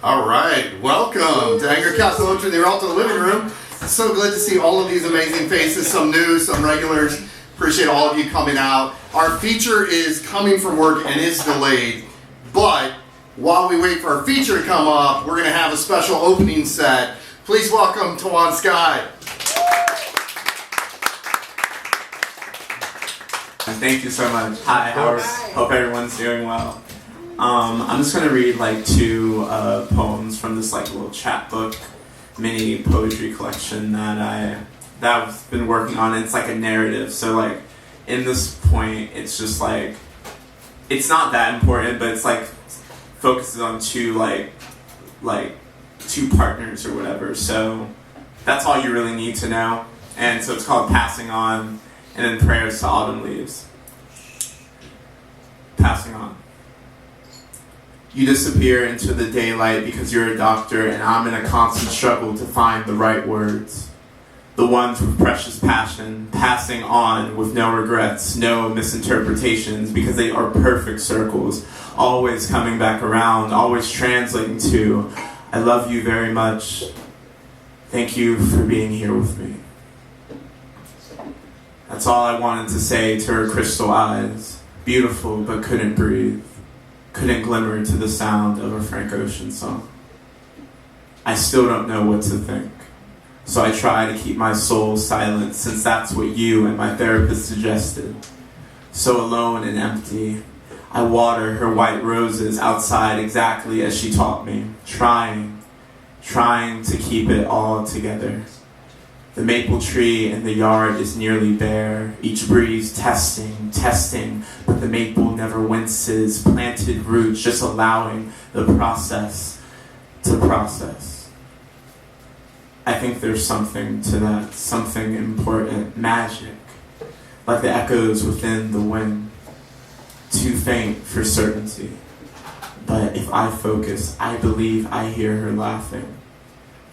All right, welcome to Anger Castle in the Rialto living room. So glad to see all of these amazing faces, some new, some regulars. Appreciate all of you coming out. Our feature is coming from work and is delayed, but while we wait for our feature to come up, we're going to have a special opening set. Please welcome TaJuan sKai. Thank you so much. Hi, hope everyone's doing well. I'm just gonna read like two poems from this like little chapbook mini poetry collection that I've been working on. It's like a narrative, so like in this point it's just like it's not that important, but it's like focuses on two two partners or whatever, so that's all you really need to know. And so it's called Passing On, and then Prayers to Autumn Leaves. Passing on. You disappear into the daylight because you're a doctor, and I'm in a constant struggle to find the right words. The ones with precious passion, passing on with no regrets, no misinterpretations, because they are perfect circles, always coming back around, always translating to, I love you very much. Thank you for being here with me. That's all I wanted to say to her crystal eyes, beautiful but couldn't breathe. Couldn't glimmer to the sound of a Frank Ocean song. I still don't know what to think, so I try to keep my soul silent, since that's what you and my therapist suggested. So alone and empty, I water her white roses outside exactly as she taught me, trying to keep it all together. The maple tree in the yard is nearly bare, each breeze testing, but the maple never winces, planted roots just allowing the process to process. I think there's something to that, something important, magic, like the echoes within the wind, too faint for certainty. But if I focus, I believe I hear her laughing,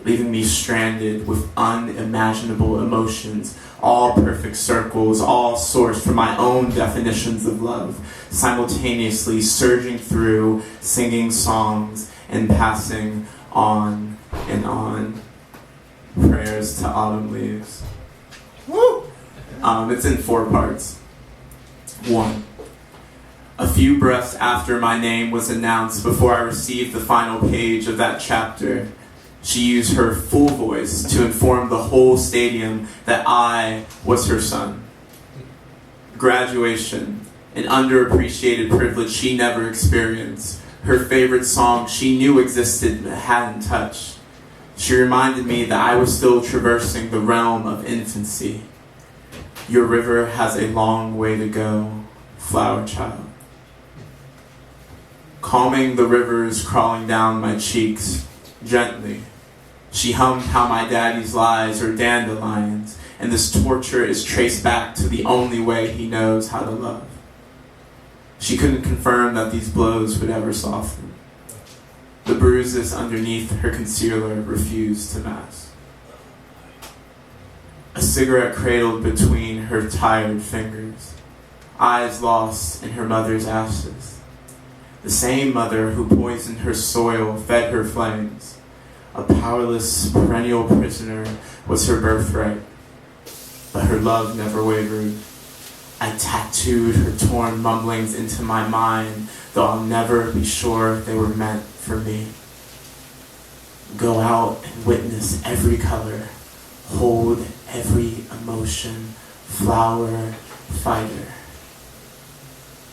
leaving me stranded with unimaginable emotions, all perfect circles, all sourced from my own definitions of love, simultaneously surging through, singing songs, and passing on and on. Prayers to Autumn Leaves. Woo! It's in 4 parts. 1. A few breaths after my name was announced, before I received the final page of that chapter, she used her full voice to inform the whole stadium that I was her son. Graduation, an underappreciated privilege she never experienced. Her favorite song she knew existed but hadn't touched. She reminded me that I was still traversing the realm of infancy. Your river has a long way to go, flower child. Calming the rivers crawling down my cheeks, gently. She hummed how my daddy's lies are dandelions, and this torture is traced back to the only way he knows how to love. She couldn't confirm that these blows would ever soften. The bruises underneath her concealer refused to mask. A cigarette cradled between her tired fingers, eyes lost in her mother's ashes. The same mother who poisoned her soil, fed her flames. A powerless, perennial prisoner was her birthright, but her love never wavered. I tattooed her torn mumblings into my mind, though I'll never be sure they were meant for me. Go out and witness every color, hold every emotion, flower, fighter,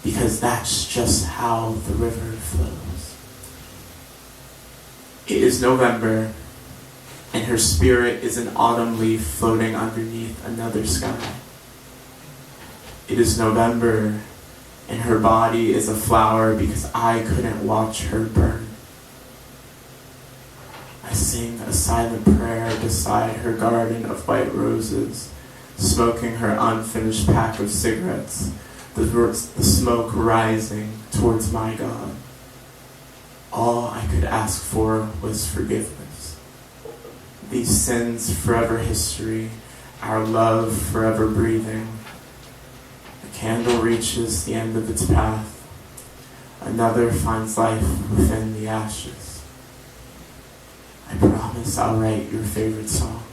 because that's just how the river flows. It is November, and her spirit is an autumn leaf floating underneath another sky. It is November, and her body is a flower because I couldn't watch her burn. I sing a silent prayer beside her garden of white roses, smoking her unfinished pack of cigarettes, the smoke rising towards my God. All I could ask for was forgiveness. These sins forever history, our love forever breathing. The candle reaches the end of its path. Another finds life within the ashes. promise I'll write your favorite song.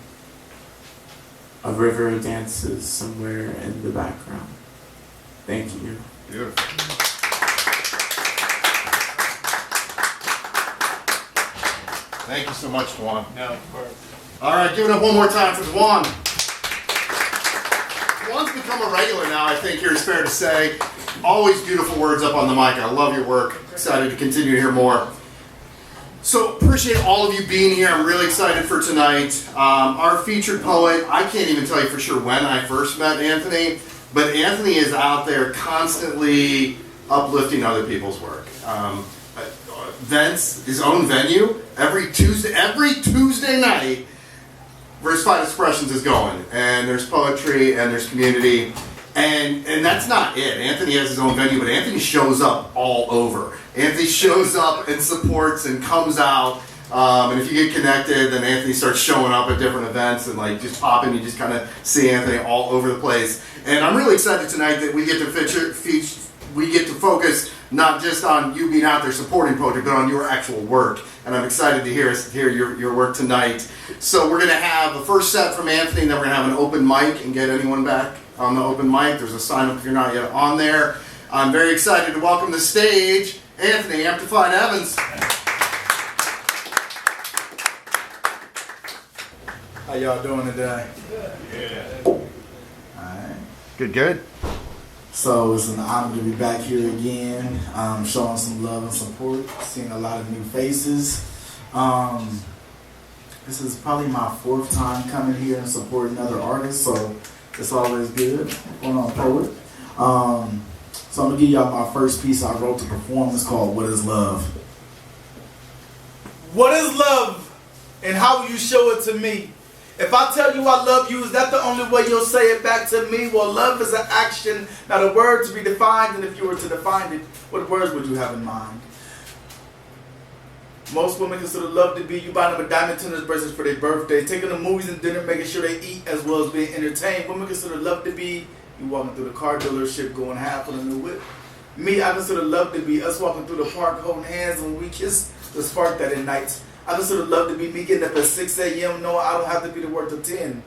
A river dances somewhere in the background. Thank you. Beautiful. Thank you so much, TaJuan. No, of course. All right, give it up one more time for TaJuan. TaJuan's become a regular now, I think here is fair to say. Always beautiful words up on the mic. I love your work. Excited to continue to hear more. So appreciate all of you being here. I'm really excited for tonight. Our featured poet, I can't even tell you for sure when I first met Anthony, but Anthony is out there constantly uplifting other people's work. Events, his own venue, every Tuesday night, Versified Expressions is going, and there's poetry and there's community, and that's not it. Anthony has his own venue, but Anthony shows up all over. Anthony shows up and supports and comes out, and if you get connected, then Anthony starts showing up at different events and like just popping. You just kind of see Anthony all over the place, and I'm really excited tonight that we get to focus not just on you being out there supporting poetry, but on your actual work. And I'm excited to hear your work tonight. So we're going to have the first set from Anthony, and then we're going to have an open mic and get anyone back on the open mic. There's a sign up if you're not yet on there. I'm very excited to welcome to the stage Anthony Amptified Evans. How y'all doing today? Yeah. Alright. Good. So it's an honor to be back here again, showing some love and support, seeing a lot of new faces. This is probably my fourth time coming here and supporting other artists, so it's always good going on poet. So I'm gonna give y'all my first piece I wrote to perform. It's called "What Is Love." What is love, and how will you show it to me? If I tell you I love you, is that the only way you'll say it back to me? Well, love is an action, not a word to be defined. And if you were to define it, what words would you have in mind? Most women consider love to be you buying them a diamond tennis bracelets for their birthday, taking them movies and dinner, making sure they eat as well as being entertained. Women consider love to be you walking through the car dealership going half on a new whip. Me, I consider love to be us walking through the park holding hands when we kiss the spark that ignites. I consider love to be me getting up at 6 a.m. knowing I don't have to be to work till 10.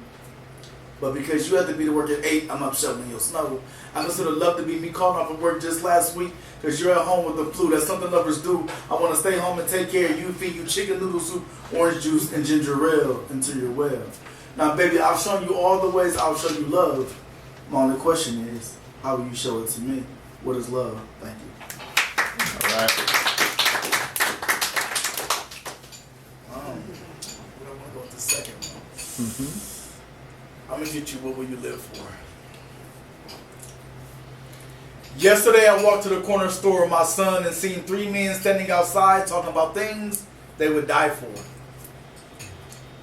But because you have to be to work at 8, I'm up shoveling your snow. I consider love to be me calling off of work just last week because you're at home with the flu. That's something lovers do. I want to stay home and take care of you, feed you chicken noodle soup, orange juice, and ginger ale until you're well. Now, baby, I've shown you all the ways I'll show you love. My only question is, how will you show it to me? What is love? Thank you. All right. We don't want to go with the second one. I'm going to get you what will you live for. Yesterday I walked to the corner store with my son and seen 3 men standing outside talking about things they would die for.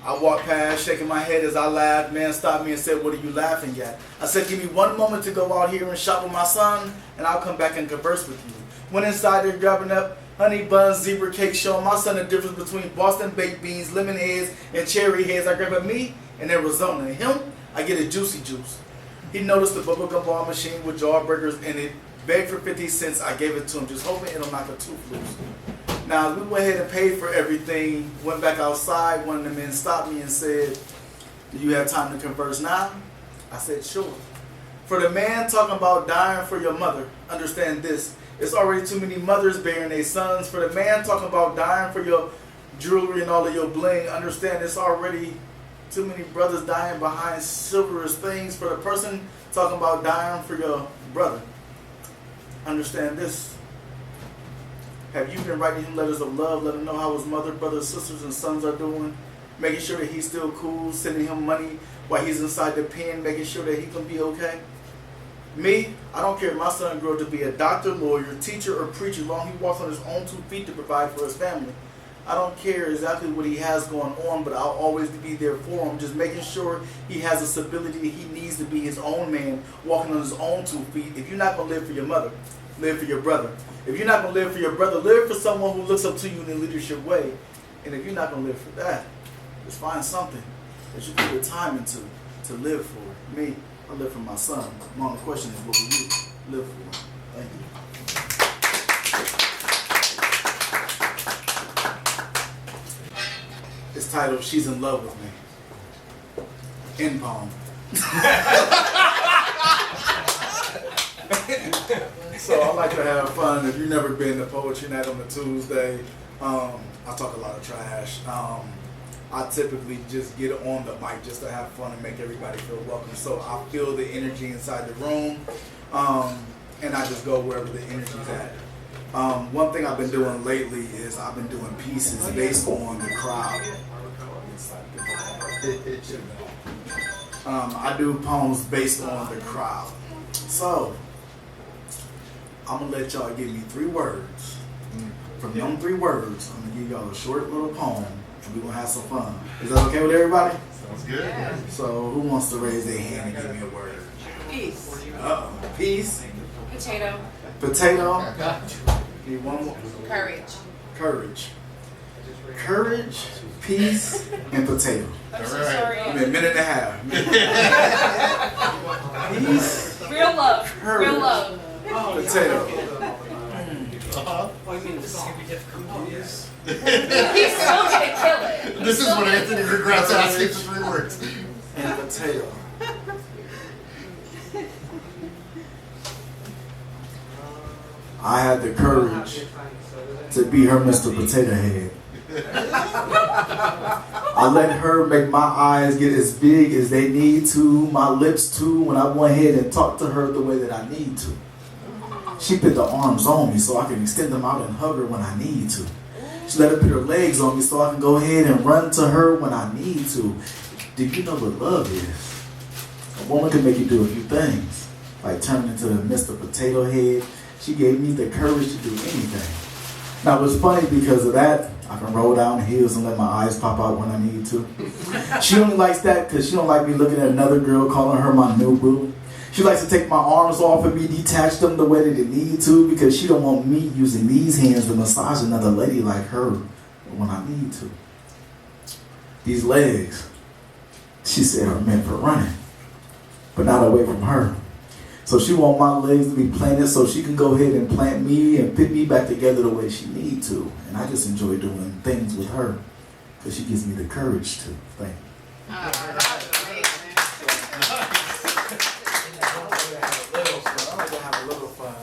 I walked past shaking my head as I laughed. Man stopped me and said, "What are you laughing at?" I said, "Give me 1 moment to go out here and shop with my son and I'll come back and converse with you." Went inside there grabbing up honey buns, zebra cake, showing my son the difference between Boston baked beans, lemon heads, and cherry heads. I grabbed a me in Arizona. And him, I get a juicy juice. He noticed the bubblegum ball machine with jawbreakers in it. Begged for 50 cents. I gave it to him, just hoping it'll knock a tooth loose. Now, we went ahead and paid for everything. Went back outside. One of the men stopped me and said, "Do you have time to converse now?" I said, "Sure." For the man talking about dying for your mother, understand this. It's already too many mothers bearing their sons. For the man talking about dying for your jewelry and all of your bling, understand it's already too many brothers dying behind silverous things. For the person talking about dying for your brother, understand this. Have you been writing him letters of love, letting him know how his mother, brothers, sisters, and sons are doing? Making sure that he's still cool, sending him money while he's inside the pen, making sure that he can be okay? Me, I don't care if my son grew up to be a doctor, lawyer, teacher, or preacher, long he walks on his own 2 feet to provide for his family. I don't care exactly what he has going on, but I'll always be there for him, just making sure he has the stability he needs to be his own man, walking on his own 2 feet. If you're not going to live for your mother, live for your brother. If you're not going to live for your brother, live for someone who looks up to you in a leadership way. And if you're not going to live for that, just find something that you put your time into to live for. Me, I live for my son. My only question is, what will you live for? Thank you. It's titled "She's in Love with Me." End poem. So I like to have fun. If you've never been to Poetry Night on a Tuesday, I talk a lot of trash. I typically just get on the mic just to have fun and make everybody feel welcome. So I feel the energy inside the room, and I just go wherever the energy's at. One thing I've been doing lately is I've been doing pieces based on the crowd. I do poems based on the crowd. So I'm gonna let y'all give me 3 words. From them 3 words, I'm gonna give y'all a short little poem. We're gonna have some fun. Is that okay with everybody? Sounds good. Yeah. So who wants to raise their hand and give me a word? Peace. Peace. Potato. Potato. Need one more. Courage. Courage. Courage, peace, and potato. I'm so sorry. Give me a minute and a half. Peace. Real love. Courage. Real love. Potato. He's still gonna kill it. This is what Anthony regrets asking for 3 words. And potato. I had the courage to be her Mr. Potato Head. I let her make my eyes get as big as they need to, my lips too, when I went ahead and talked to her the way that I need to. She put the arms on me so I can extend them out and hug her when I need to. She let her put her legs on me so I can go ahead and run to her when I need to. Do you know what love is? A woman can make you do a few things, like turn into Mr. Potato Head. She gave me the courage to do anything. Now it's funny because of that, I can roll down hills and let my eyes pop out when I need to. She only likes that because she don't like me looking at another girl calling her my new boo. She likes to take my arms off and me detach them the way that it need to because she don't want me using these hands to massage another lady like her when I need to. These legs, she said, are meant for running, but not away from her. So she want my legs to be planted so she can go ahead and plant me and fit me back together the way she need to. And I just enjoy doing things with her because she gives me the courage to. Thank you. I'm gonna have a little fun.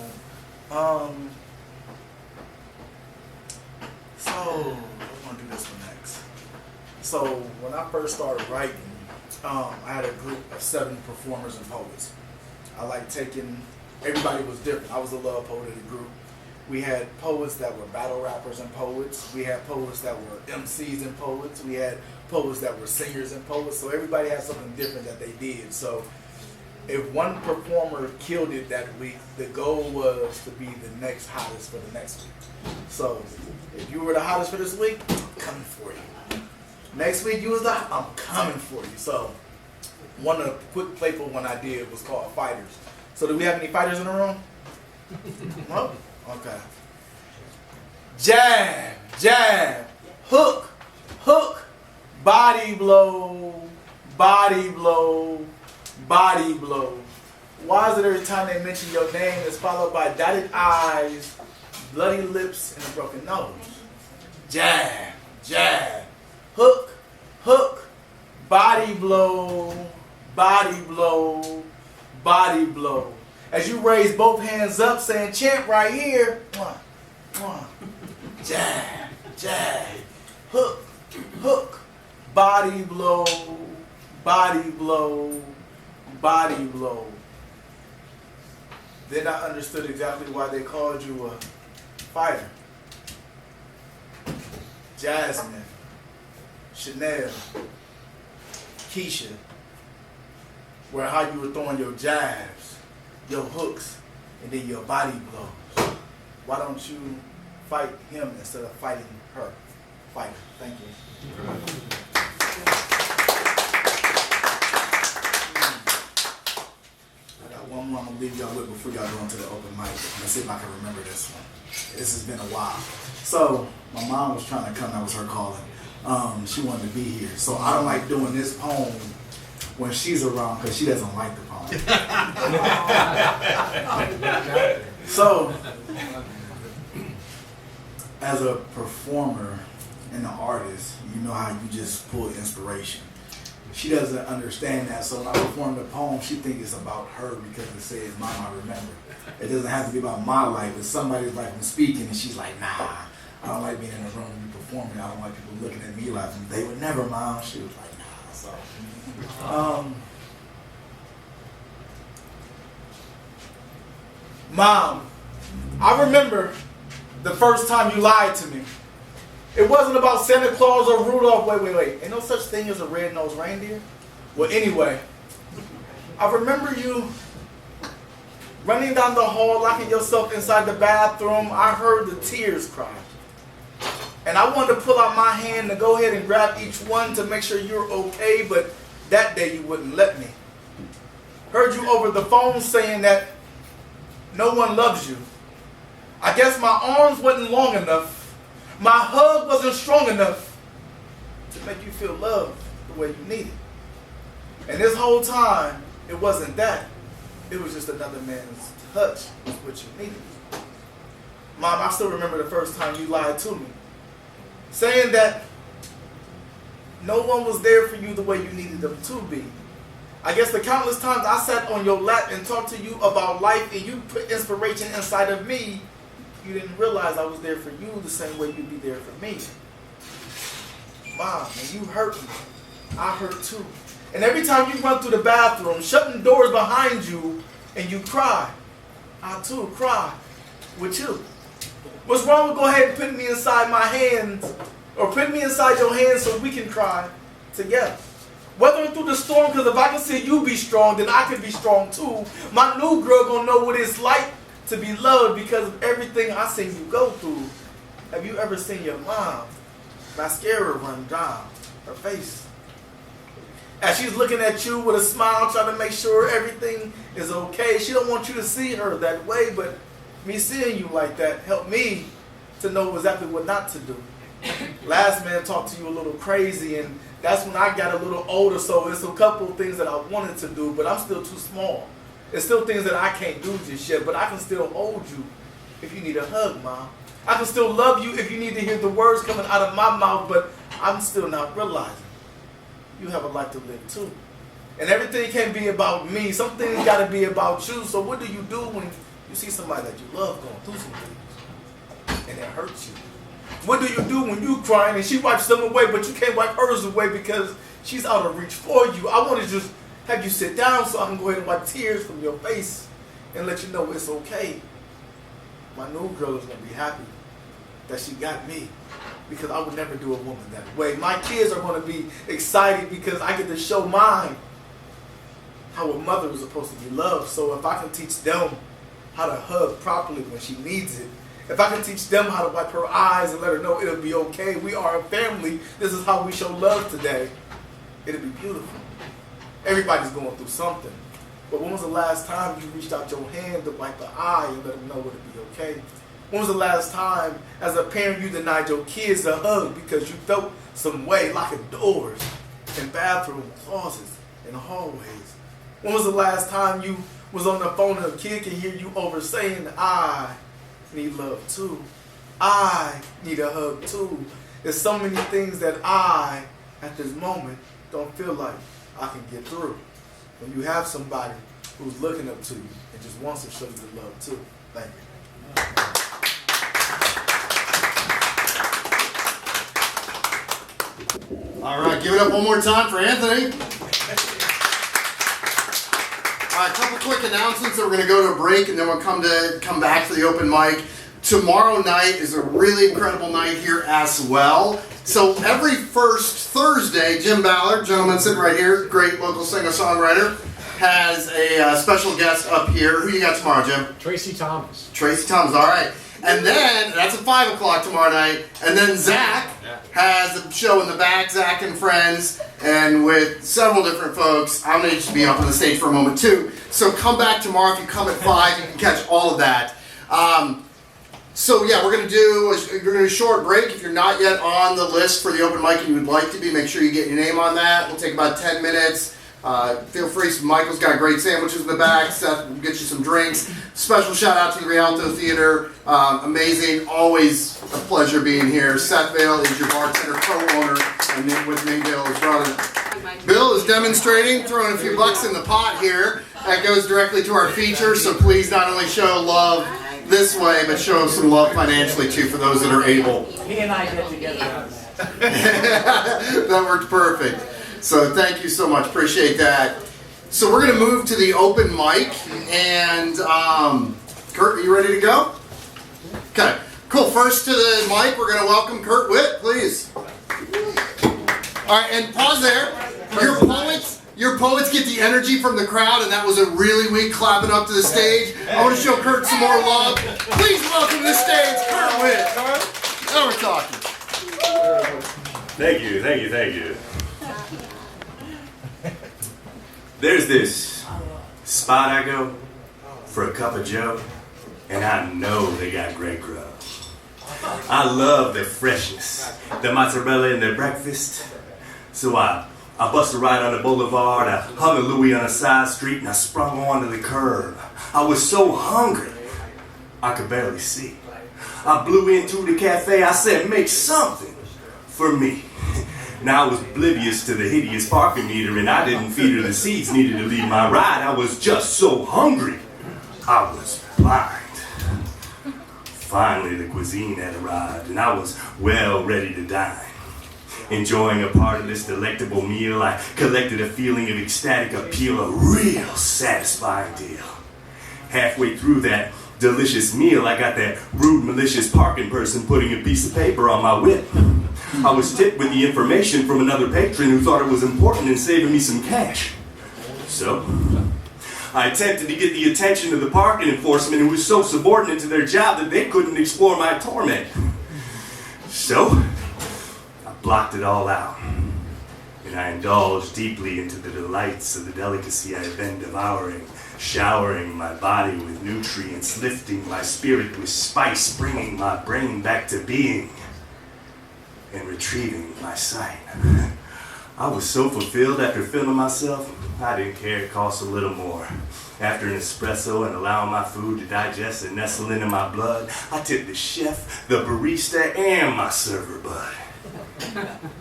So we're gonna do this one next. So when I first started writing, I had a group of 7 performers and poets. I like taking, everybody was different. I was the love poet of the group. We had poets that were battle rappers and poets. We had poets that were MCs and poets. We had poets that were singers and poets. So everybody had something different that they did. So if one performer killed it that week, the goal was to be the next hottest for the next week. So if you were the hottest for this week, I'm coming for you. Next week you was the, I'm coming for you. So one of the quick playful one I did was called Fighters. So do we have any fighters in the room? No? Okay. Jab, jab, hook, hook, body blow, body blow, body blow. Why is it every time they mention your name is followed by dotted eyes, bloody lips, and a broken nose? Jab, jab, hook, hook, body blow, body blow, body blow. As you raise both hands up saying chant right here. 1, 1. Jab, jab, hook, hook, body blow, body blow, body blow. Then I understood exactly why they called you a fighter. Jasmine, Chanel, Keisha, where how you were throwing your jabs, your hooks, and then your body blows. Why don't you fight him instead of fighting her? Fighter. Thank you. I got one more I'm going to leave y'all with before y'all go into the open mic. Let's see if I can remember this one. This has been a while. So, my mom was trying to come. That was her calling. She wanted to be here. So, I don't like doing this poem when she's around because she doesn't like the poem. So, as a performer and an artist, you know how you just pull inspiration. She doesn't understand that, so when I perform the poem, she thinks it's about her because it says, Mom, I remember. It doesn't have to be about my life, but somebody's like, I'm speaking, and she's like, nah, I don't like being in a room and you performing. I don't like people looking at me like, they would never, Mom. She was like, nah, so. Mom, I remember the first time you lied to me. It wasn't about Santa Claus or Rudolph. Wait. Ain't no such thing as a red-nosed reindeer? Well, anyway, I remember you running down the hall, locking yourself inside the bathroom. I heard the tears cry. And I wanted to pull out my hand to go ahead and grab each one to make sure you're okay, but that day you wouldn't let me. Heard you over the phone saying that no one loves you. I guess my arms wasn't long enough. My hug wasn't strong enough to make you feel loved the way you needed. And this whole time, it wasn't that. It was just another man's touch was what you needed. Mom, I still remember the first time you lied to me. Saying that no one was there for you the way you needed them to be. I guess the countless times I sat on your lap and talked to you about life and you put inspiration inside of me, you didn't realize I was there for you the same way you'd be there for me. Mom, when you hurt me, I hurt too. And every time you run through the bathroom, shutting doors behind you, and you cry, I too cry with you. What's wrong with go ahead and put me inside my hands, or put me inside your hands so we can cry together? Weathering through the storm, because if I can see you be strong, then I can be strong too. My new girl gonna know what it's like to be loved because of everything I seen you go through. Have you ever seen your mom mascara run down her face as she's looking at you with a smile, trying to make sure everything is okay? She don't want you to see her that way, but me seeing you like that helped me to know exactly what not to do. Last man talked to you a little crazy, and that's when I got a little older, so it's a couple of things that I wanted to do, but I'm still too small. There's still things that I can't do just yet, but I can still hold you if you need a hug, Mom. I can still love you if you need to hear the words coming out of my mouth, but I'm still not realizing you have a life to live too. And everything can't be about me. Some things got to be about you. So what do you do when you see somebody that you love going through some things and it hurts you? What do you do when you crying and she wipes them away, but you can't wipe hers away because she's out of reach for you? I want to just have you sit down so I can go ahead and wipe tears from your face and let you know it's okay. My new girl is going to be happy that she got me because I would never do a woman that way. My kids are going to be excited because I get to show mine how a mother is supposed to be loved. So if I can teach them how to hug properly when she needs it, if I can teach them how to wipe her eyes and let her know it'll be okay, we are a family, this is how we show love today, it'll be beautiful. Everybody's going through something. But when was the last time you reached out your hand to wipe the eye and let them know it'll be okay? When was the last time, as a parent, you denied your kids a hug because you felt some way, locking doors in bathrooms, closets, and hallways? When was the last time you was on the phone and a kid can hear you over saying, I need love too. I need a hug too. There's so many things that I, at this moment, don't feel like I can get through. When you have somebody who's looking up to you and just wants to show you the love too. Thank you. All right, give it up one more time for Anthony. All right, a couple quick announcements, and we're going to go to a break, and then we'll come back to the open mic. Tomorrow night is a really incredible night here as well. So every first Thursday, Jim Ballard, gentleman sitting right here, great local singer-songwriter, has a special guest up here. Who you got tomorrow, Jim? Tracy Thomas. Tracy Thomas, all right. And then, that's at 5 o'clock tomorrow night. And then Zach has a show in the back, Zach and Friends, and with several different folks. I'm going to be up on the stage for a moment too. So come back tomorrow. If you come at 5, you can catch all of that. So yeah, we're going to do a short break. If you're not yet on the list for the open mic and you would like to be, make sure you get your name on that. We'll take about 10 minutes. Feel free, Michael's got great sandwiches in the back. Seth will get you some drinks. Special shout out to the Rialto Theater. Amazing, always a pleasure being here. Seth Vale is your bartender, co-owner, and then with me, Bill, his brother. Bill is demonstrating, throwing a few bucks in the pot here. That goes directly to our feature, so please not only show love this way, but show some love financially too for those that are able. He and I get together on that. That worked perfect. So thank you so much, appreciate that. So we're going to move to the open mic, and Kurt, are you ready to go? Okay, cool. First to the mic, we're going to welcome Kurt Witt, please. All right, and pause there. Your poets get the energy from the crowd, and that was a really weak clapping up to the stage. I want to show Kurt some more love. Please welcome to the stage, Kurt Witt. Now we're talking. Thank you, thank you, thank you. There's this spot I go for a cup of joe, and I know they got great grub. I love their freshness, the mozzarella in their breakfast. So I busted right on the boulevard, I hung a Louis on a side street, and I sprung onto the curb. I was so hungry, I could barely see. I blew into the cafe, I said, make something for me. Now I was oblivious to the hideous parking meter, and I didn't feed her the seeds needed to leave my ride. I was just so hungry, I was blind. Finally, the cuisine had arrived, and I was well ready to dine. Enjoying a part of this delectable meal, I collected a feeling of ecstatic appeal, a real satisfying deal. Halfway through that delicious meal, I got that rude, malicious parking person putting a piece of paper on my whip. I was tipped with the information from another patron who thought it was important in saving me some cash. So, I attempted to get the attention of the parking enforcement who was so subordinate to their job that they couldn't explore my torment. So, I blocked it all out, and I indulged deeply into the delights of the delicacy I had been devouring, showering my body with nutrients, lifting my spirit with spice, bringing my brain back to being, and retrieving my sight. I was so fulfilled after filming myself, I didn't care it cost a little more. After an espresso and allowing my food to digest and nestle into my blood, I tipped the chef, the barista, and my server bud.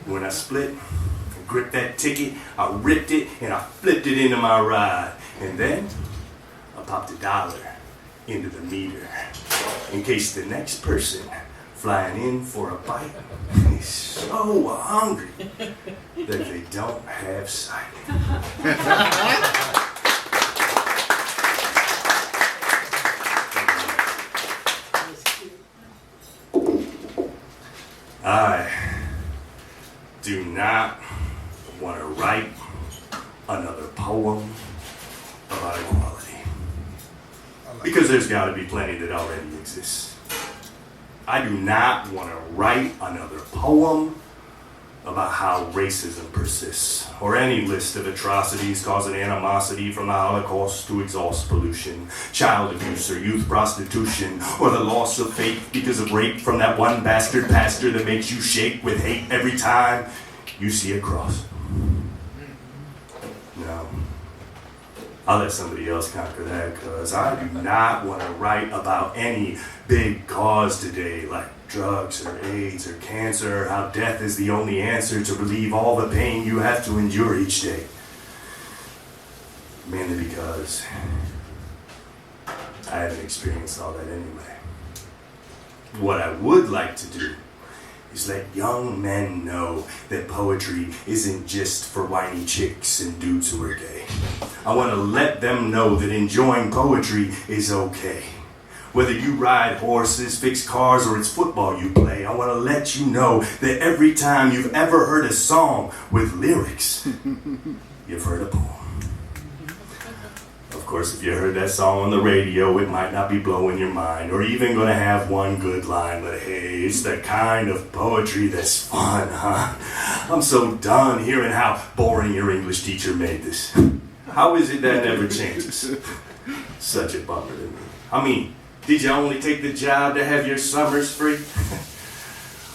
When I split and gripped that ticket, I ripped it and I flipped it into my ride. And then I popped $1 into the meter in case the next person flying in for a bite is so hungry that they don't have sight. I do not want to write another poem about equality, because there's got to be plenty that already exists. I do not want to write another poem about how racism persists, or any list of atrocities causing animosity from the Holocaust to exhaust pollution, child abuse or youth prostitution, or the loss of faith because of rape from that one bastard pastor that makes you shake with hate every time you see a cross. No. I'll let somebody else conquer that, because I do not want to write about any big cause today, like drugs or AIDS or cancer, or how death is the only answer to relieve all the pain you have to endure each day. Mainly because I haven't experienced all that anyway. What I would like to do is let young men know that poetry isn't just for whiny chicks and dudes who are gay. I want to let them know that enjoying poetry is okay. Whether you ride horses, fix cars, or it's football you play, I want to let you know that every time you've ever heard a song with lyrics, you've heard a poem. Of course, if you heard that song on the radio, it might not be blowing your mind, or even going to have one good line, but hey, it's the kind of poetry that's fun, huh? I'm so done hearing how boring your English teacher made this. How is it that never changes? Such a bummer to me. I mean, did you only take the job to have your summers free?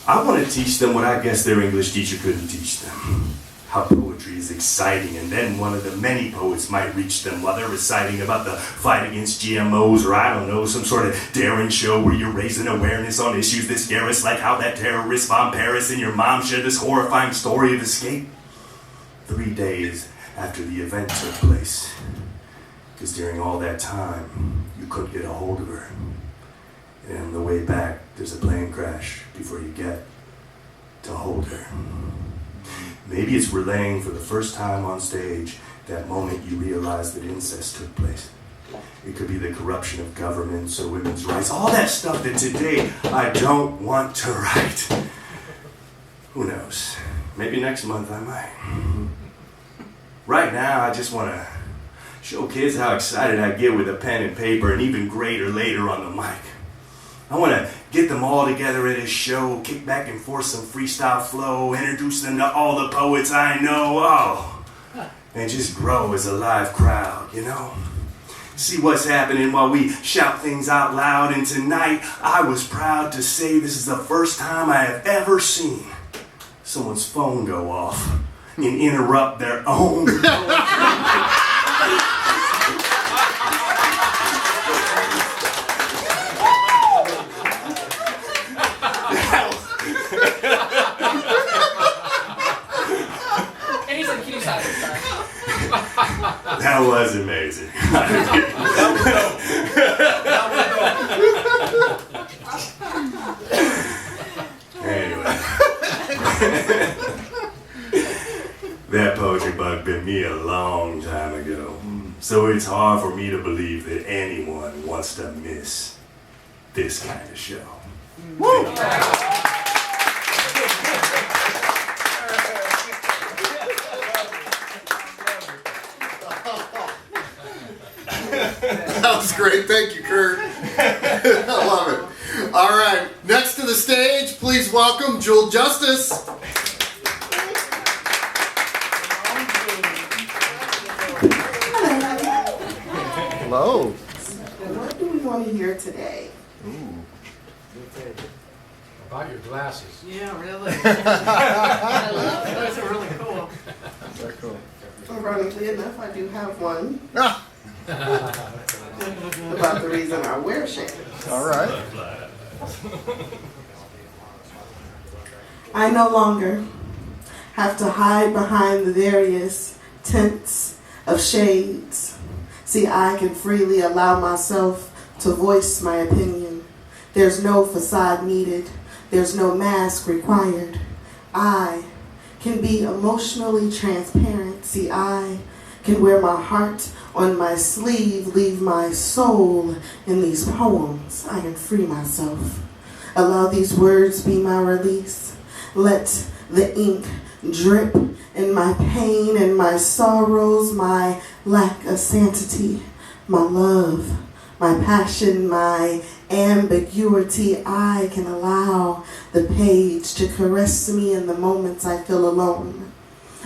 I want to teach them what I guess their English teacher couldn't teach them. how poetry is exciting, and then one of the many poets might reach them while they're reciting about the fight against GMOs, or I don't know, some sort of daring show where you're raising awareness on issues that scare us, like how that terrorist bombed Paris and your mom shared this horrifying story of escape 3 days after the event took place. Because during all that time, you couldn't get a hold of her. And on the way back, there's a plane crash before you get to hold her. Maybe it's relaying for the first time on stage that moment you realize that incest took place. It could be the corruption of governments or women's rights, all that stuff that today I don't want to write. Who knows? Maybe next month I might. Right now, I just want to show kids how excited I get with a pen and paper, and even greater later on the mic. I want to get them all together at a show, kick back and forth some freestyle flow, introduce them to all the poets I know, and just grow as a live crowd, you know? See what's happening while we shout things out loud, and tonight I was proud to say this is the first time I have ever seen someone's phone go off and interrupt their own That was amazing. Anyway. That poetry bug bit me a long time ago. So it's hard for me to believe that anyone wants to miss this kind of show. Woo! That was great. Thank you, Kurt. I love it. All right. Next to the stage, please welcome Jewel Justice. Hello. What do we want to hear today? About your glasses. Yeah, really. I love it. Those are really cool. Very cool. Ironically enough, I do have one. About the reason I wear shades. All right. I no longer have to hide behind the various tints of shades. See, I can freely allow myself to voice my opinion. There's no facade needed. There's no mask required. I can be emotionally transparent. See, I can wear my heart on my sleeve, leave my soul in these poems. I can free myself. Allow these words be my release. Let the ink drip in my pain and my sorrows, my lack of sanity, my love, my passion, my ambiguity. I can allow the page to caress me in the moments I feel alone.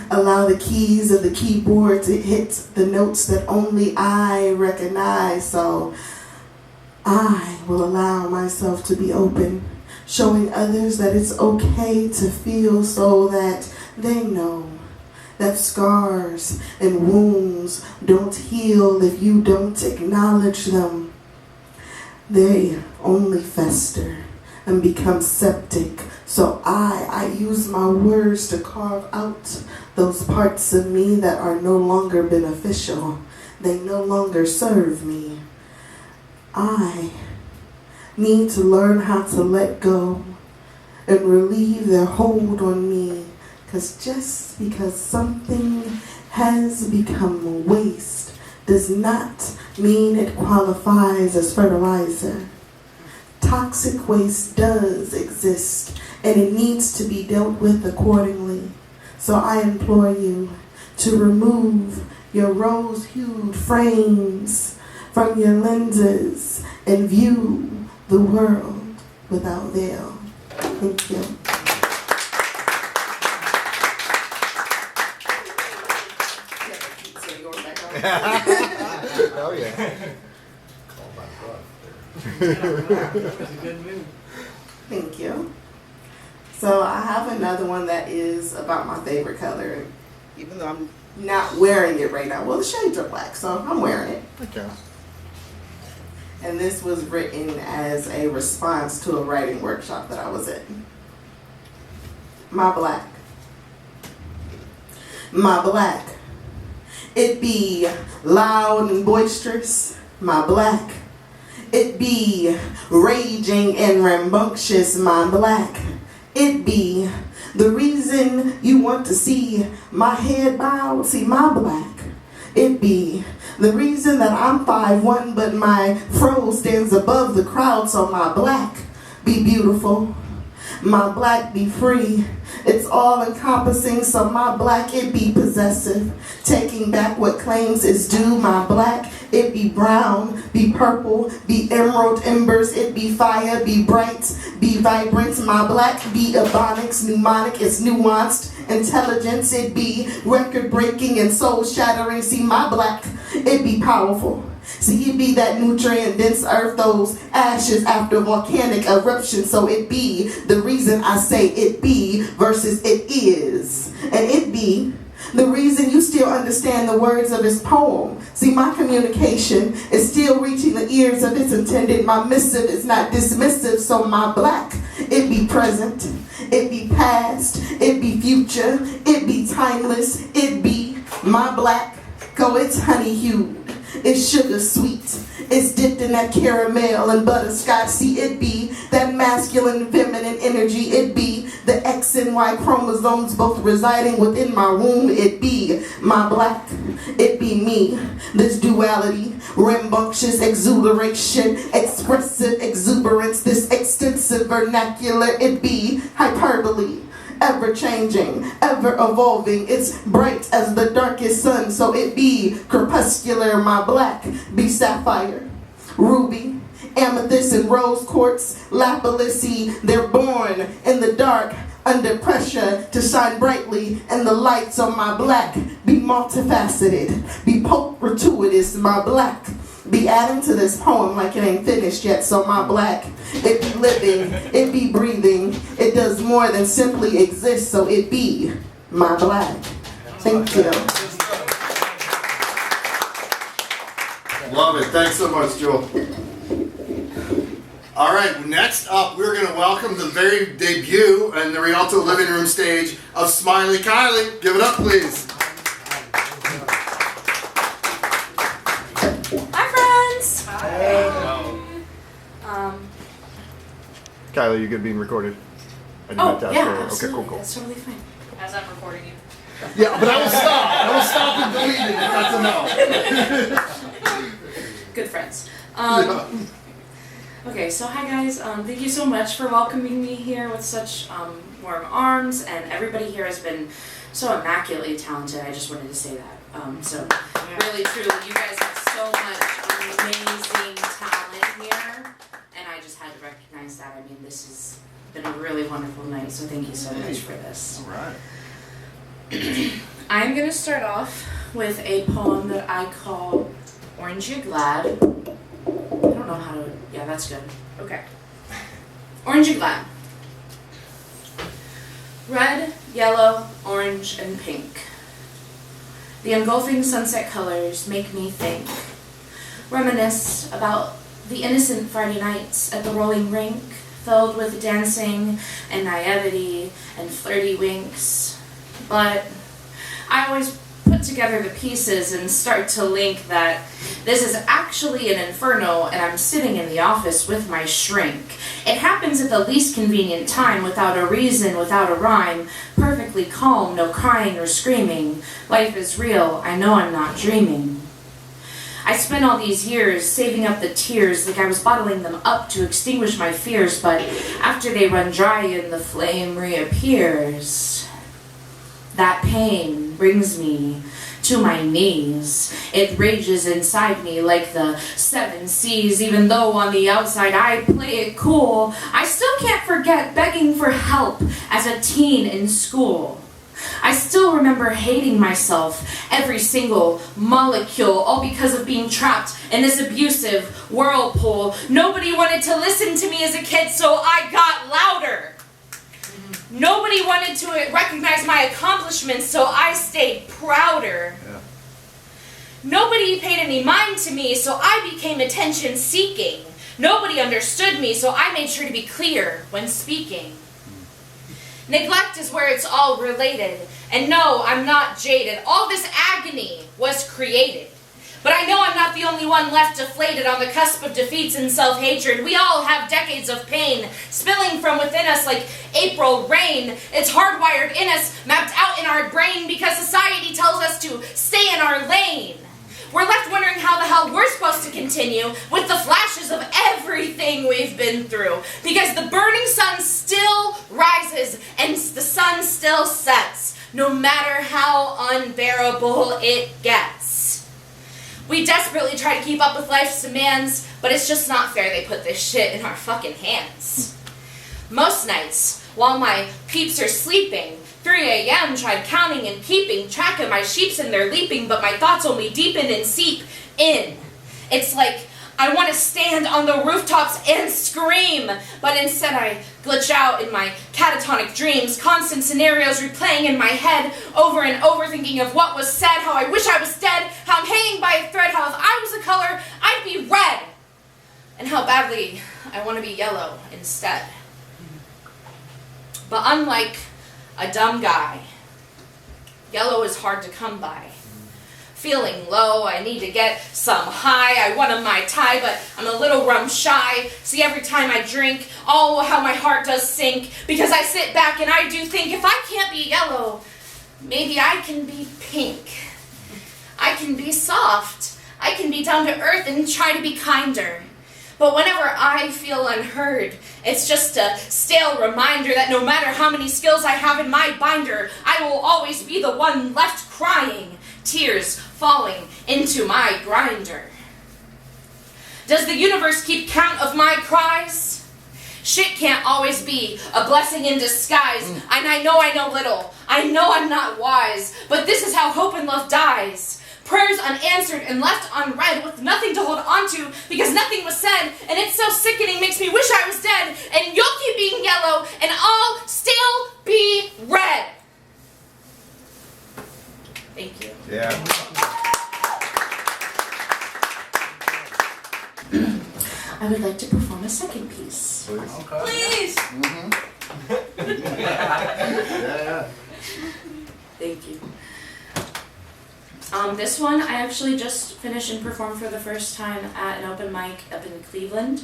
Allow the keys of the keyboard to hit the notes that only I recognize. So I will allow myself to be open, showing others that it's okay to feel, so that they know that scars and wounds don't heal if you don't acknowledge them. They only fester and become septic. So I use my words to carve out those parts of me that are no longer beneficial. They no longer serve me. I need to learn how to let go and relieve their hold on me. Because just because something has become waste does not mean it qualifies as fertilizer. Toxic waste does exist, and it needs to be dealt with accordingly. So I implore you to remove your rose-hued frames from your lenses and view the world without veil. Thank you. Oh, yeah. Thank you. So I have another one that is about my favorite color. even though I'm not wearing it right now. Well, the shades are black, so I'm wearing it. Okay. And this was written as a response to a writing workshop that I was in. My black. My black. It be loud and boisterous. My black. It be raging and rambunctious. My black. It be the reason you want to see my head bowed. See, my black. It be the reason that I'm 5'1", but my fro stands above the crowd. So my black be beautiful. My black be free. It's all encompassing, so my black, it be possessive. Taking back what claims is due. My black, it be brown, be purple, be emerald embers. It be fire, be bright, be vibrant. My black be ebonics, mnemonic, it's nuanced. Intelligence, it be record breaking and soul shattering. See, my black, it be powerful. See, it be that nutrient dense earth, those ashes after volcanic eruption. So it be the reason I say it be versus it is. And it be the reason you still understand the words of his poem. See, my communication is still reaching the ears of its intended. My missive is not dismissive. So my black, it be present, it be past, it be future, it be timeless, it be my black. Go, it's honey hued. It's sugar sweet. It's dipped in that caramel and butterscotch. See, it be that masculine, feminine energy. It be the X and Y chromosomes both residing within my womb. It be my black. It be me. This duality, rambunctious exuberation, expressive exuberance, this extensive vernacular. It be hyperbole. Ever changing, ever evolving. It's bright as the darkest sun, so it be crepuscular. My black be sapphire, ruby, amethyst, and rose quartz, lapis. They're born in the dark, under pressure to shine brightly in the light. So my black be multifaceted, be gratuitous. My black be adding to this poem like it ain't finished yet. So my black, it be living, it be breathing, it does more than simply exist. So it be my black. Thank you. Love it. Thanks so much, Jewel. All right, next up, we're going to welcome the very debut in the Rialto living room stage of Smiley Kylie. Give it up, please. Kylie, you good being recorded? I did not ask yeah, her. absolutely. Okay, cool. That's totally fine. As I'm recording you. Yeah, but I will stop and delete it if that's a no. Good friends. Okay, so hi guys. Thank you so much for welcoming me here with such warm arms, and everybody here has been so immaculately talented. I just wanted to say that. So really, truly, you guys have so much amazing talent here. And I just had to recognize that. I mean, this has been a really wonderful night, so thank you so much for this. All right. I'm going to start off with a poem that I call Orange You Glad. I don't know how to... Yeah, that's good. Okay. Orange You Glad. Red, yellow, orange, and pink. The engulfing sunset colors make me think. Reminisce about the innocent Friday nights at the rolling rink, filled with dancing and naivety and flirty winks. But I always put together the pieces and start to link that this is actually an inferno and I'm sitting in the office with my shrink. It happens at the least convenient time, without a reason, without a rhyme, perfectly calm, no crying or screaming. Life is real, I know I'm not dreaming. I spent all these years saving up the tears like I was bottling them up to extinguish my fears, but after they run dry and the flame reappears, that pain brings me to my knees. It rages inside me like the 7 seas. Even though on the outside I play it cool, I still can't forget begging for help as a teen in school. I still remember hating myself, every single molecule, all because of being trapped in this abusive whirlpool. Nobody wanted to listen to me as a kid, so I got louder. Nobody wanted to recognize my accomplishments, so I stayed prouder. Yeah. Nobody paid any mind to me, so I became attention-seeking. Nobody understood me, so I made sure to be clear when speaking. Neglect is where it's all related. And no, I'm not jaded. All this agony was created. But I know I'm not the only one left deflated on the cusp of defeats and self-hatred. We all have decades of pain spilling from within us like April rain. It's hardwired in us, mapped out in our brain because society tells us to stay in our lane. We're left wondering how the hell we're supposed to continue with the flashes of everything we've been through. Because the burning sun still rises and the sun still sets, no matter how unbearable it gets. We desperately try to keep up with life's demands, but it's just not fair they put this shit in our fucking hands. Most nights, while my peeps are sleeping, 3 a.m. tried counting and keeping track of my sheeps and their leaping, but my thoughts only deepen and seep in. It's like I want to stand on the rooftops and scream, but instead I glitch out in my catatonic dreams, constant scenarios replaying in my head over and over, thinking of what was said, how I wish I was dead, how I'm hanging by a thread, how if I was a color, I'd be red, and how badly I want to be yellow instead. But unlike a dumb guy, yellow is hard to come by. Feeling low, I need to get some high. I want a Mai Tai, but I'm a little rum shy. See, every time I drink, oh, how my heart does sink. Because I sit back and I do think, if I can't be yellow, maybe I can be pink. I can be soft. I can be down to earth and try to be kinder. But whenever I feel unheard, it's just a stale reminder that no matter how many skills I have in my binder, I will always be the one left crying, tears falling into my grinder. Does the universe keep count of my cries? Shit can't always be a blessing in disguise. And I know little. I know I'm not wise. But this is how hope and love dies. Prayers unanswered and left unread with nothing to hold on to because nothing was said. And it's so sickening, makes me wish I was dead. And you'll keep being yellow and I'll still be red. Thank you. Yeah. I would like to perform a second piece. Please. Yeah. Thank you. This one I actually just finished and performed for the first time at an open mic up in Cleveland.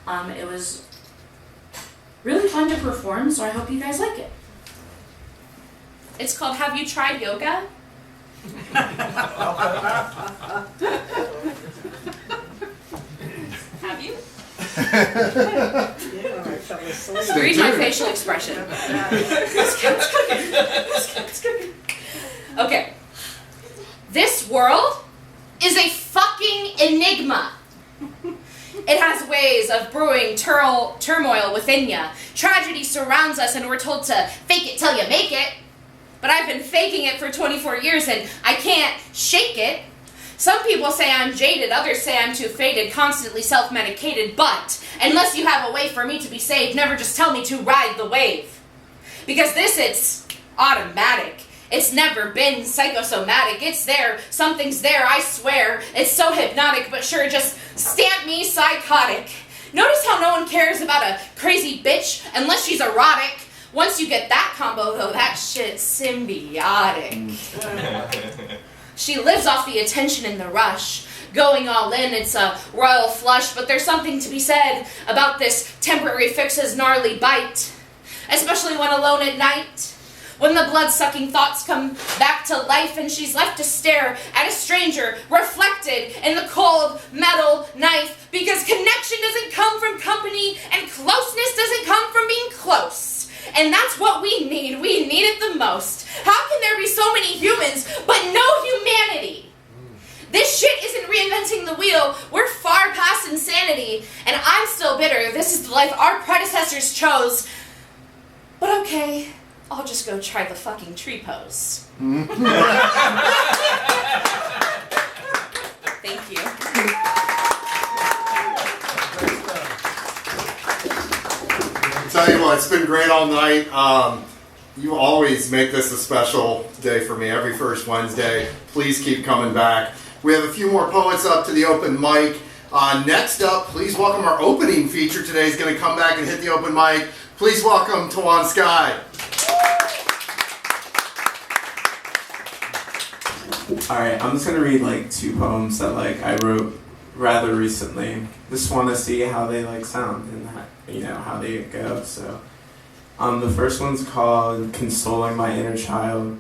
It was really fun to perform, so I hope you guys like it. It's called Have You Tried Yoga? Have you? Read my facial expression. Okay. This world is a fucking enigma. It has ways of brewing turmoil within ya. Tragedy surrounds us and we're told to fake it till you make it. But I've been faking it for 24 years and I can't shake it. Some people say I'm jaded, others say I'm too faded, constantly self-medicated, but unless you have a way for me to be saved, never just tell me to ride the wave. Because this, it's automatic. It's never been psychosomatic. It's there. Something's there, I swear. It's so hypnotic, but sure, just stamp me psychotic. Notice how no one cares about a crazy bitch unless she's erotic. Once you get that combo, though, that shit's symbiotic. She lives off the attention and the rush. Going all in, it's a royal flush, but there's something to be said about this temporary fix's gnarly bite. Especially when alone at night. When the blood-sucking thoughts come back to life and she's left to stare at a stranger reflected in the cold metal knife. Because connection doesn't come from company and closeness doesn't come from being close. And that's what we need. We need it the most. How can there be so many humans but no humanity? This shit isn't reinventing the wheel. We're far past insanity. And I'm still bitter. This is the life our predecessors chose. But okay, I'll just go try the fucking tree pose. Thank you. Tell you you. It's been great all night. You always make this a special day for me, every first Wednesday. Please keep coming back. We have a few more poets up to the open mic. Next up, please welcome our opening feature today. Is going to come back and hit the open mic. Please welcome TaJuan sKai. Alright, I'm just going to read like 2 poems that like I wrote rather recently. Just want to see how they like sound and how they go. So the first one's called Consoling My Inner Child.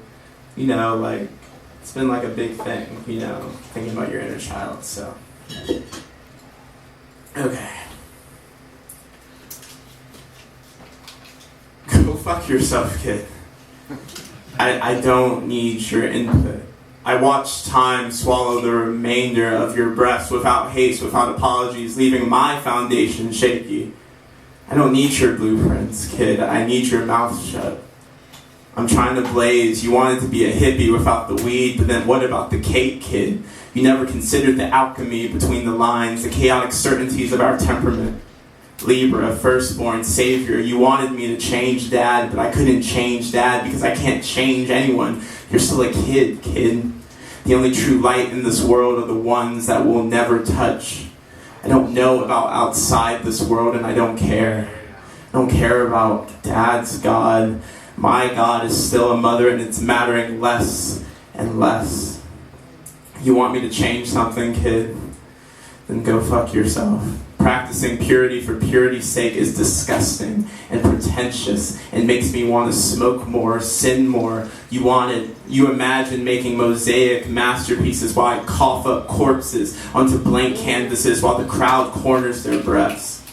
Like it's been like a big thing, thinking about your inner child. So okay. Go fuck yourself, kid. I don't need your input. I watched time swallow the remainder of your breaths without haste, without apologies, leaving my foundation shaky. I don't need your blueprints, kid. I need your mouth shut. I'm trying to blaze. You wanted to be a hippie without the weed, but then what about the cake, kid? You never considered the alchemy between the lines, the chaotic certainties of our temperament. Libra, firstborn, savior, you wanted me to change dad, but I couldn't change dad because I can't change anyone. You're still a kid, kid. The only true light in this world are the ones that we'll never touch. I don't know about outside this world, and I don't care. I don't care about dad's God. My God is still a mother, and it's mattering less and less. You want me to change something, kid? Then go fuck yourself. Practicing purity for purity's sake is disgusting and pretentious and makes me want to smoke more, sin more. You imagine making mosaic masterpieces while I cough up corpses onto blank canvases while the crowd corners their breaths.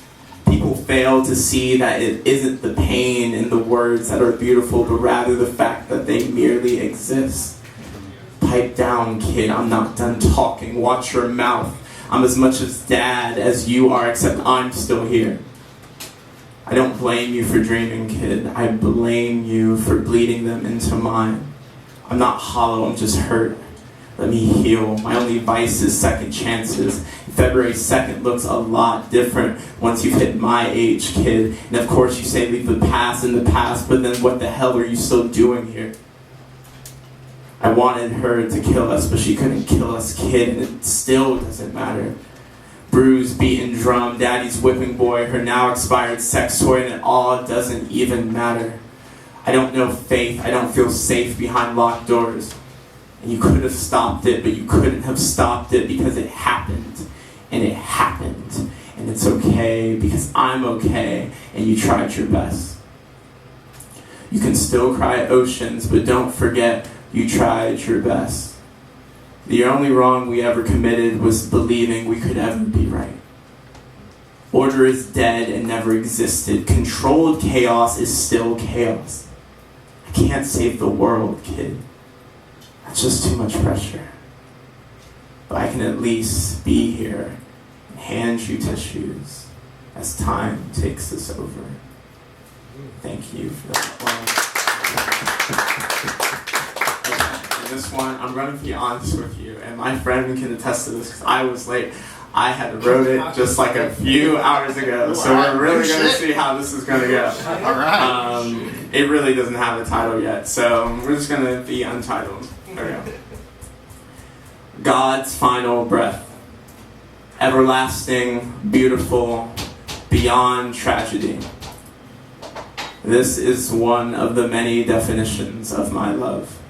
People fail to see that it isn't the pain in the words that are beautiful, but rather the fact that they merely exist. Pipe down, kid. I'm not done talking. Watch your mouth. I'm as much as dad as you are, except I'm still here. I don't blame you for dreaming, kid. I blame you for bleeding them into mine. I'm not hollow, I'm just hurt. Let me heal. My only vice is second chances. February 2nd looks a lot different once you've hit my age, kid. And of course you say leave the past in the past, but then what the hell are you still doing here? I wanted her to kill us, but she couldn't kill us, kid, and it still doesn't matter. Bruised, beaten drum, daddy's whipping boy, her now expired sex toy, and it all doesn't even matter. I don't know faith, I don't feel safe behind locked doors. And you could have stopped it, but you couldn't have stopped it because it happened. And it happened. And it's okay because I'm okay, and you tried your best. You can still cry oceans, but don't forget you tried your best. The only wrong we ever committed was believing we could ever be right. Order is dead and never existed. Controlled chaos is still chaos. I can't save the world, kid. That's just too much pressure. But I can at least be here and hand you tissues as time takes us over. Thank you for that. This one, I'm going to be honest with you, and my friend can attest to this because I was late. I had wrote it just like a few hours ago, so we're really going to see how this is going to go. All right. It really doesn't have a title yet, so we're just going to be untitled. There we go. God's final breath. Everlasting, beautiful, beyond tragedy. This is one of the many definitions of my love.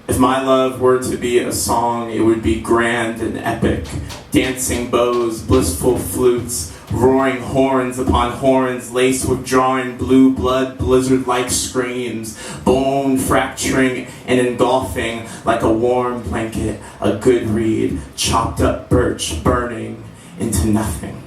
If my love were to be a song, it would be grand and epic. Dancing bows, blissful flutes, roaring horns upon horns, laced with drawing blue blood, blizzard-like screams, bone fracturing and engulfing like a warm blanket, a good reed, chopped up birch burning into nothing.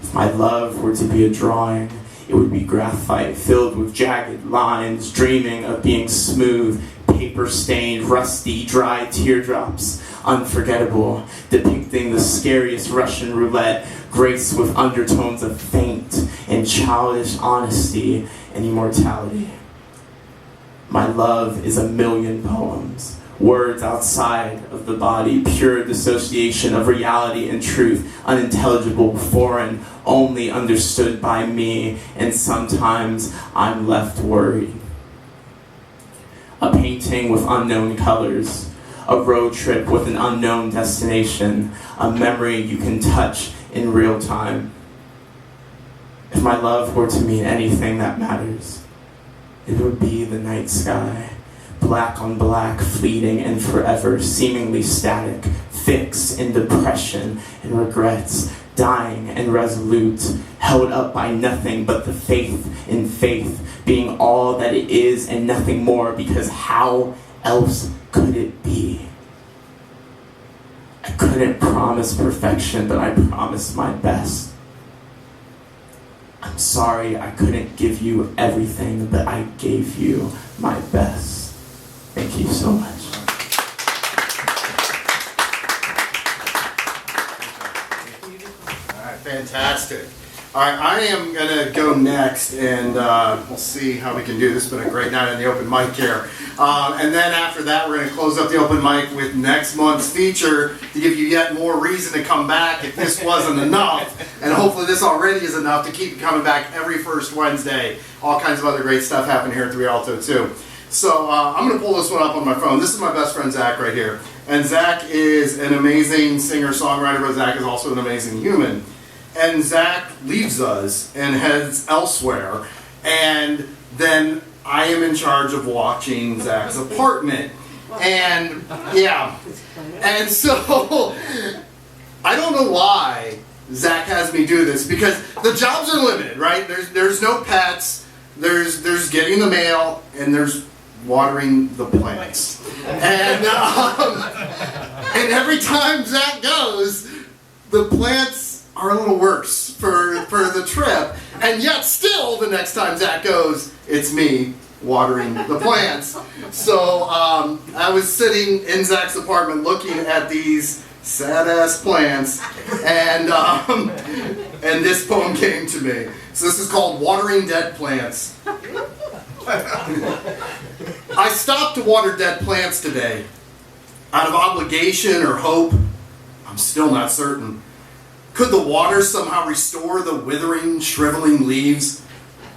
If my love were to be a drawing, it would be graphite filled with jagged lines, dreaming of being smooth, paper-stained, rusty, dry teardrops, unforgettable, depicting the scariest Russian roulette, graced with undertones of faint and childish honesty and immortality. My love is a million poems, Words outside of the body, pure dissociation of reality and truth, unintelligible, foreign, only understood by me, and sometimes I'm left worried. A painting with unknown colors, a road trip with an unknown destination, a memory you can touch in real time. If my love were to mean anything that matters, it would be the night sky. Black on black, fleeting and forever, seemingly static, fixed in depression and regrets, dying and resolute, held up by nothing but the faith in faith, being all that it is and nothing more, because how else could it be? I couldn't promise perfection, but I promised my best. I'm sorry I couldn't give you everything, but I gave you my best. Thank you so much. All right, fantastic. All right, I am going to go next, and we'll see how we can do this. It's been a great night on the open mic here. And then after that, we're going to close up the open mic with next month's feature to give you yet more reason to come back if this wasn't enough. And hopefully this already is enough to keep you coming back every first Wednesday. All kinds of other great stuff happening here at the Rialto, too. So I'm going to pull this one up on my phone. This is my best friend, Zach, right here. And Zach is an amazing singer-songwriter, but Zach is also an amazing human. And Zach leaves us and heads elsewhere. And then I am in charge of watching Zach's apartment. And, yeah. And so, I don't know why Zach has me do this, because the jobs are limited, right? There's no pets, there's getting the mail, and there's watering the plants. And every time Zach goes, the plants are a little worse for the trip. And yet still, the next time Zach goes, it's me watering the plants. So I was sitting in Zach's apartment looking at these sad-ass plants, and this poem came to me. So this is called Watering Dead Plants. I stopped to water dead plants today. Out of obligation or hope, I'm still not certain. Could the water somehow restore the withering, shriveling leaves?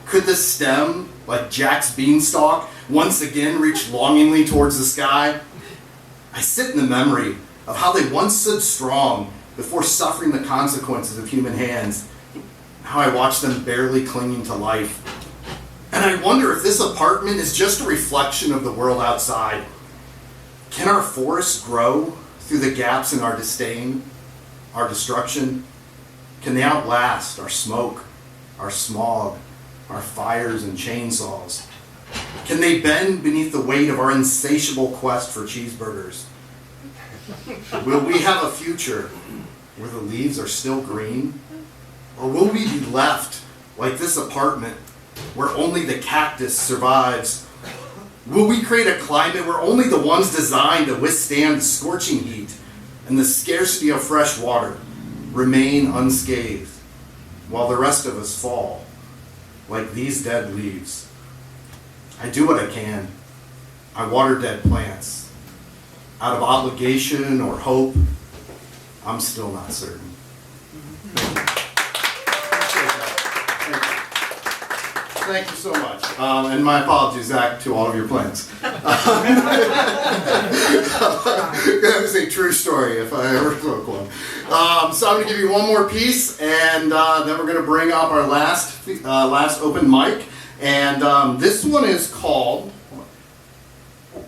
Could the stem, like Jack's beanstalk, once again reach longingly towards the sky? I sit in the memory of how they once stood strong before suffering the consequences of human hands. How I watch them barely clinging to life. And I wonder if this apartment is just a reflection of the world outside. Can our forests grow through the gaps in our disdain, our destruction? Can they outlast our smoke, our smog, our fires and chainsaws? Can they bend beneath the weight of our insatiable quest for cheeseburgers? Will we have a future where the leaves are still green? Or will we be left like this apartment where only the cactus survives? Will we create a climate where only the ones designed to withstand the scorching heat and the scarcity of fresh water remain unscathed, while the rest of us fall like these dead leaves? I do what I can. I water dead plants. Out of obligation or hope, I'm still not certain. Thank you so much. And my apologies, Zach, to all of your plans. That was a true story if I ever spoke one. So I'm going to give you one more piece, and then we're going to bring up our last open mic. And this one is called,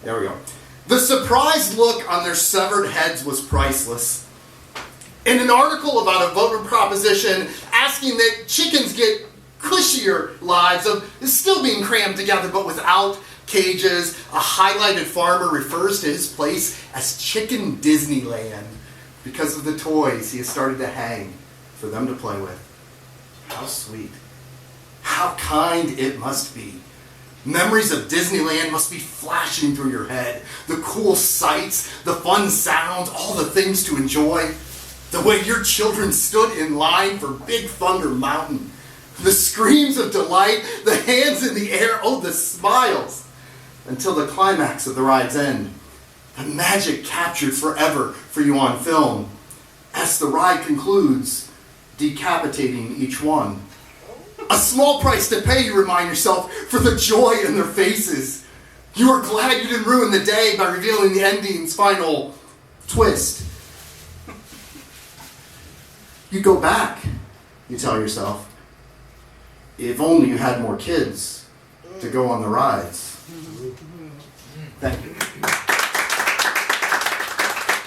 there we go. The surprised look on their severed heads was priceless. In an article about a voter proposition asking that chickens get cushier lives of still being crammed together but without cages, a highlighted farmer refers to his place as Chicken Disneyland because of the toys he has started to hang for them to play with. How sweet. How kind it must be. Memories of Disneyland must be flashing through your head. The cool sights, the fun sounds, all the things to enjoy. The way your children stood in line for Big Thunder Mountain. The screams of delight, the hands in the air, oh, the smiles, until the climax of the ride's end. the magic captured forever for you on film, as the ride concludes, decapitating each one. A small price to pay, you remind yourself, for the joy in their faces. You are glad you didn't ruin the day by revealing the ending's final twist. You go back, you tell yourself, if only you had more kids to go on the rides. Thank you.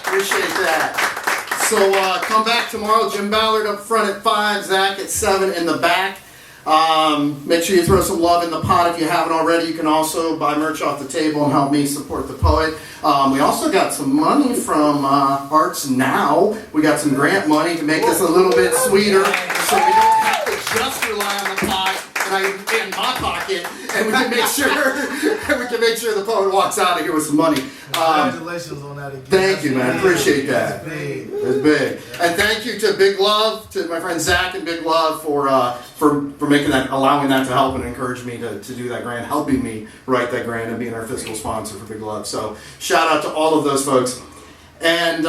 Appreciate that. So come back tomorrow. Jim Ballard up front at 5, Zach at 7 in the back. Make sure you throw some love in the pot if you haven't already. You can also buy merch off the table and help me support the poet. We also got some money from Arts Now. We got some grant money to make this a little bit sweeter, so we don't have to just rely on the pot in my pocket, and we can make sure the poet walks out of here with some money. Congratulations on that again. Thank you, man. Appreciate that. It's big. And thank you to Big Love, to my friend Zach and Big Love for making that, allowing that to help and encourage me to do that grant, helping me write that grant and being our fiscal sponsor for Big Love. So shout out to all of those folks. And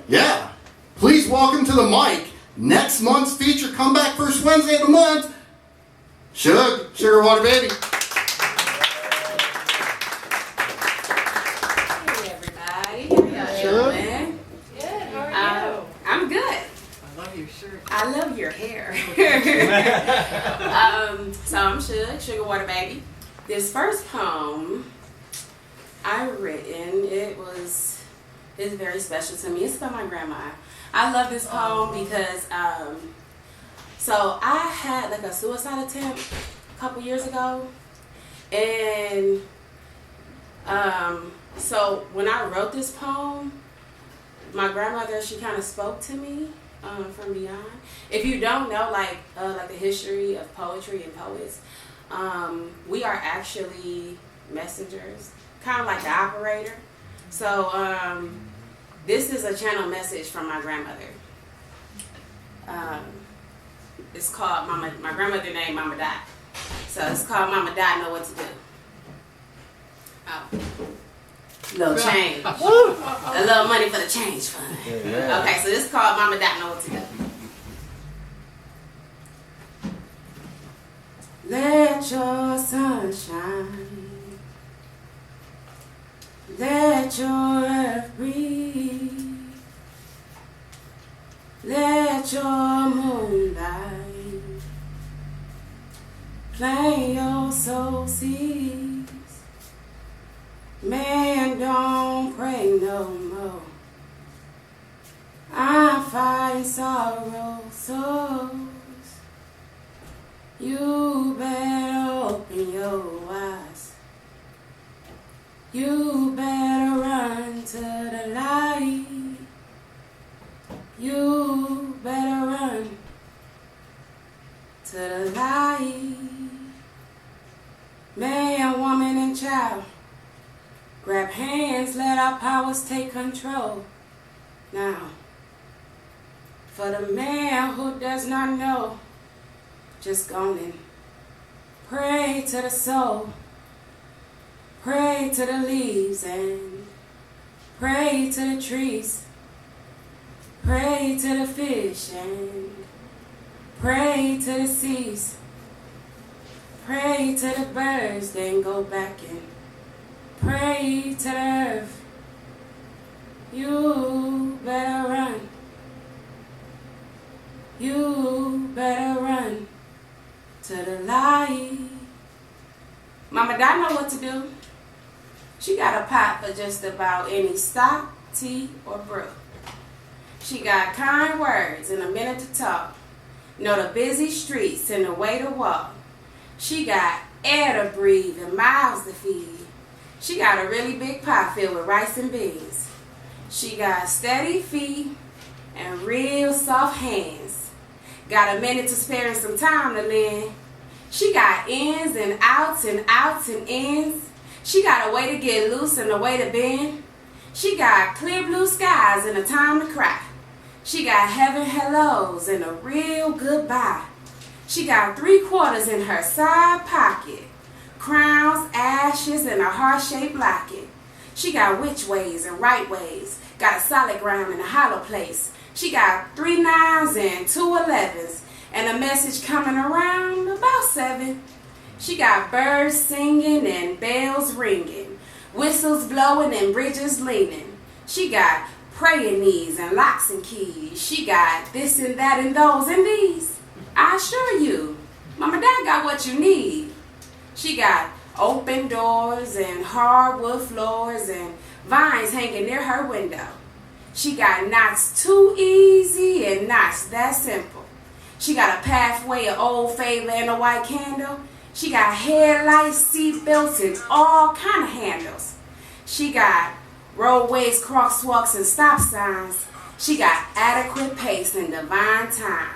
yeah, please welcome to the mic next month's feature comeback first Wednesday of the month, Sugar Water Baby. I'm good. I love your shirt. I love your hair. So I'm Sugar Water Baby. This first poem I've written, it's very special to me. It's about my grandma. I love this poem because so I had like a suicide attempt a couple years ago, and so when I wrote this poem, my grandmother, she kind of spoke to me from beyond. If you don't know, like the history of poetry and poets, we are actually messengers, kind of like the operator. So this is a channel message from my grandmother. It's called my grandmother named Mama Dot. So it's called Mama Dot Know What to Do. Oh. Little change. A little money for the change fund. Yeah. Okay, so this is called Mama Dot Know What to Do. Let your sun shine. Let your earth breathe. Let your moonlight plant your soul seeds. Man, don't pray no more. I find sorrow souls. You better open your eyes. You better run to the light. You better run to the light. Man, woman, and child, grab hands, let our powers take control. Now, for the man who does not know, just go and pray to the soul, pray to the leaves, and pray to the trees, pray to the fish, and pray to the seas, pray to the birds, then go back and pray to the earth. You better run. You better run to the light. Mama Dot know what to do. She got a pot for just about any stock, tea, or brew. She got kind words and a minute to talk. Know the busy streets and the way to walk. She got air to breathe and mouths to feed. She got a really big pot filled with rice and beans. She got steady feet and real soft hands. Got a minute to spare and some time to lend. She got ins and outs and outs and ins. She got a way to get loose and a way to bend. She got clear blue skies and a time to cry. She got heaven hellos and a real goodbye. She got 3/4 in her side pocket. Crowns, ashes, and a heart-shaped locket. She got which ways and right ways. Got a solid ground and a hollow place. She got 3 9s and 2 11s. And a message coming around about 7. She got birds singing and bells ringing. Whistles blowing and bridges leaning. She got praying knees and locks and keys. She got this and that and those and these. I assure you, Mama Dad got what you need. She got open doors and hardwood floors and vines hanging near her window. She got knots too easy and knots that simple. She got a pathway of Old Favor and a white candle. She got headlights, seat belts, and all kind of handles. She got roadways, crosswalks, and stop signs. She got adequate pace and divine time.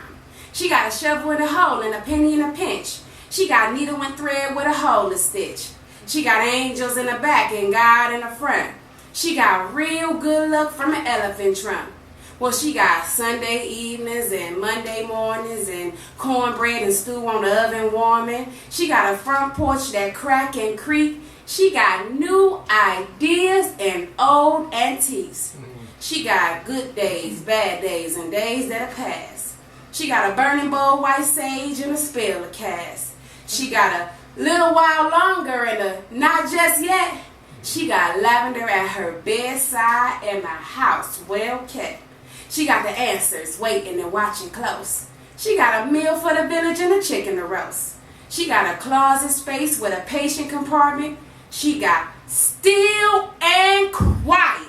She got a shovel in a hole and a penny in a pinch. She got needle and thread with a hole to stitch. She got angels in the back and God in the front. She got real good luck from an elephant trunk. Well, she got Sunday evenings and Monday mornings and cornbread and stew on the oven warming. She got a front porch that crack and creak. She got new ideas and old antiques. She got good days, bad days, and days that'll pass. She got a burning bowl, white sage, and a spell of cast. She got a little while longer and a not just yet. She got lavender at her bedside and a house well kept. She got the answers waiting and watching close. She got a meal for the village and a chicken to roast. She got a closet space with a patient compartment. She got still and quiet,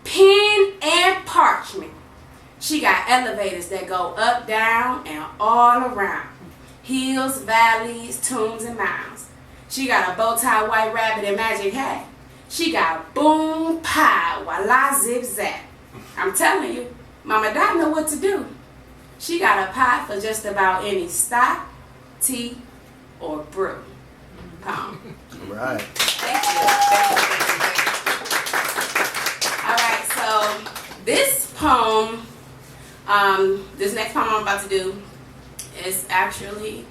pen and parchment. She got elevators that go up, down, and all around. Hills, valleys, tombs, and mounds. She got a bow tie, white rabbit, and magic hat. She got boom, pie, voila, zip, zap. I'm telling you, Mama Dot know what to do. She got a pot for just about any stock, tea, or brew. Poem. All right. Thank you. All right, so this poem, this next poem I'm about to do is actually,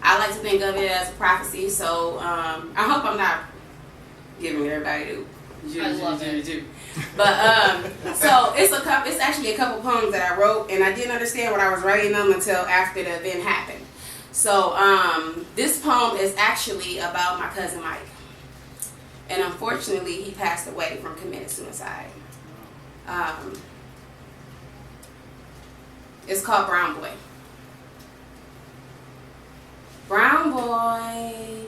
I like to think of it as a prophecy, so I hope I'm not giving everybody I love it. But so it's actually a couple poems that I wrote, and I didn't understand what I was writing them until after the event happened. So this poem is actually about my cousin Mike, and unfortunately he passed away from committing suicide. It's called Brown Boy. Brown boy,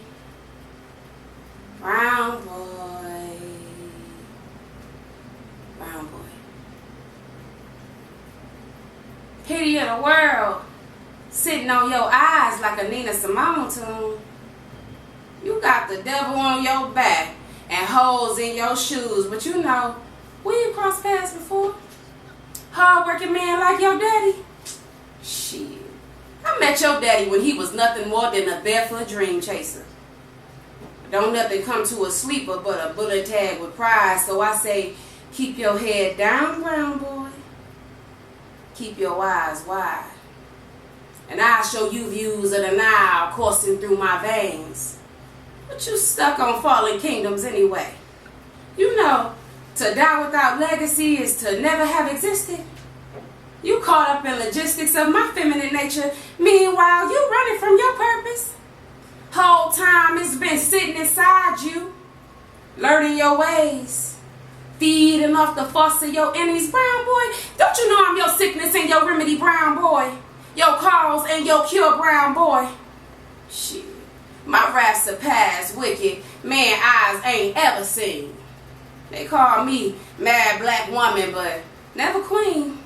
brown boy, brown boy. Pity of the world, sitting on your eyes like a Nina Simone tune. You got the devil on your back and holes in your shoes, but you know, we crossed paths before. Hard-working man like your daddy. Shit. I met your daddy when he was nothing more than a barefoot dream chaser. Don't nothing come to a sleeper but a bullet tag with pride, so I say, keep your head down, brown boy. Keep your eyes wide. And I'll show you views of the Nile coursing through my veins. But you stuck on fallen kingdoms anyway. You know, to die without legacy is to never have existed. You caught up in logistics of my feminine nature. Meanwhile, you running from your purpose. Whole time it's been sitting inside you, learning your ways, feeding off the force of your enemies, brown boy. Don't you know I'm your sickness and your remedy, brown boy? Your cause and your cure, brown boy. Shit, my wrath surpass wicked man eyes ain't ever seen. They call me mad black woman, but never queen.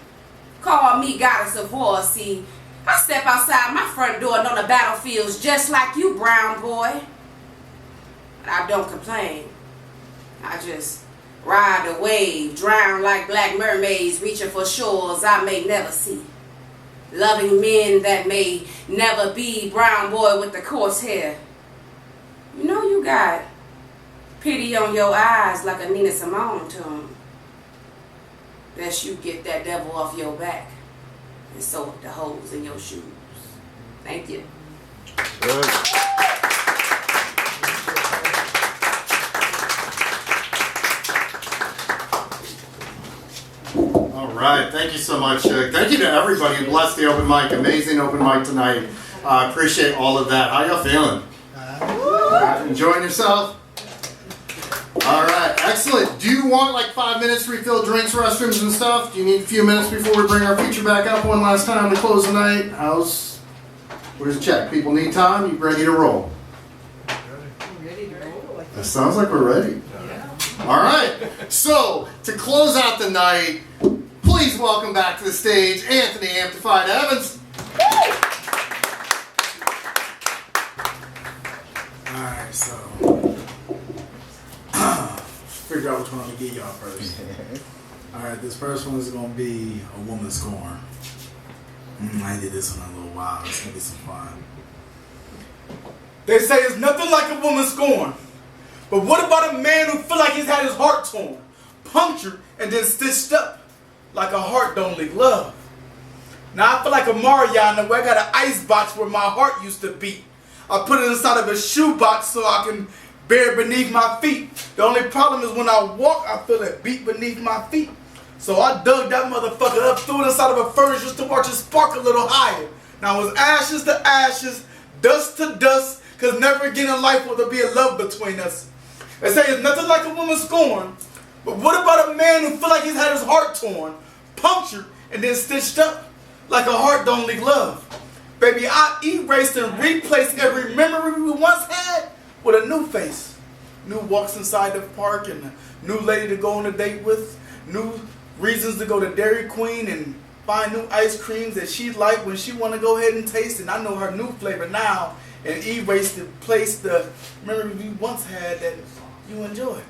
Call me goddess of war, see. I step outside my front door and on the battlefields just like you, brown boy. But I don't complain. I just ride the wave, drown like black mermaids, reaching for shores I may never see. Loving men that may never be, brown boy with the coarse hair. You know you got pity on your eyes like a Nina Simone tune. Best you get that devil off your back and sew up the holes in your shoes. Thank you. Good. right. Thank you so much. Thank you to everybody who blessed the open mic. Amazing open mic tonight. I appreciate all of that. How y'all feeling? Enjoying yourself? All right. Excellent. Do you want like 5 minutes to refill drinks, restrooms, and stuff? Do you need a few minutes before we bring our feature back up one last time to close the night? Where's the check? People need time? You ready to roll? It sounds like we're ready. All right. So, to close out the night, please welcome back to the stage Anthony Amptified Evans. Alright, so figure out which one I'm gonna get y'all first. Alright, this first one is gonna be a Woman Scorn. I did this one in a little while. It's gonna be some fun. They say it's nothing like a woman scorn. But what about a man who feel like he's had his heart torn, punctured, and then stitched up like a heart don't leak love? Now I feel like a Mario in the way I got an ice box where my heart used to beat. I put it inside of a shoe box so I can bear it beneath my feet. The only problem is when I walk, I feel it beat beneath my feet. So I dug that motherfucker up, threw it inside of a furnace just to watch it spark a little higher. Now it was ashes to ashes, dust to dust, cause never again in life will there be a love between us. They say it's nothing like a woman scorn, but what about a man who feel like he's had his heart torn, punctured, and then stitched up like a heart don't leak love? Baby, I erased and replaced every memory we once had with a new face. New walks inside the park and a new lady to go on a date with, new reasons to go to Dairy Queen and find new ice creams that she like when she want to go ahead and taste. And I know her new flavor now, and erased and replaced the memory we once had that you enjoy.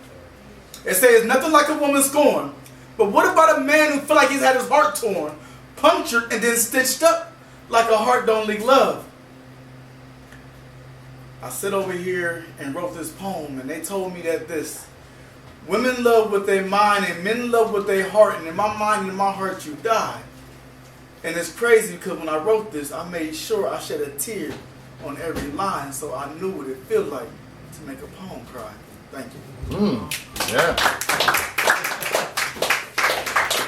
They say it's nothing like a woman scorn, but what about a man who feel like he's had his heart torn, punctured, and then stitched up like a heart don't leak love? I sit over here and wrote this poem, and they told me that this: women love with their mind and men love with their heart, and in my mind and in my heart you die. And it's crazy because when I wrote this, I made sure I shed a tear on every line so I knew what it felt like to make a poem cry. Thank you. Yeah.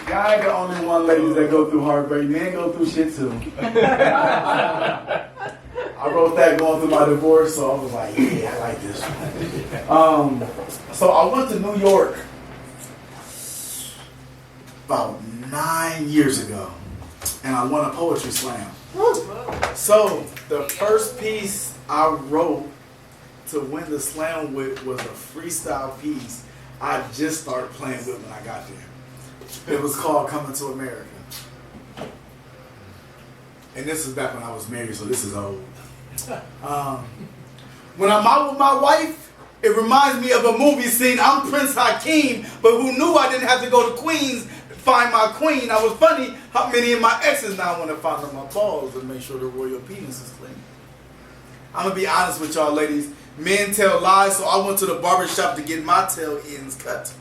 Y'all ain't the only one, ladies, that go through heartbreak. Men go through shit too. I wrote that going through my divorce, so I was like, yeah, I like this one. So I went to New York about 9 years ago, and I won a poetry slam. So the first piece I wrote to win the slam with was a freestyle piece I just started playing with when I got there. It was called Coming to America. And this is back when I was married, so this is old. When I'm out with my wife, it reminds me of a movie scene. I'm Prince Hakeem, but who knew I didn't have to go to Queens to find my queen? I was funny how many of my exes now want to find on my balls and make sure the royal penis is clean. I'm going to be honest with y'all, ladies. Men tell lies, so I went to the barber shop to get my tail ends cut.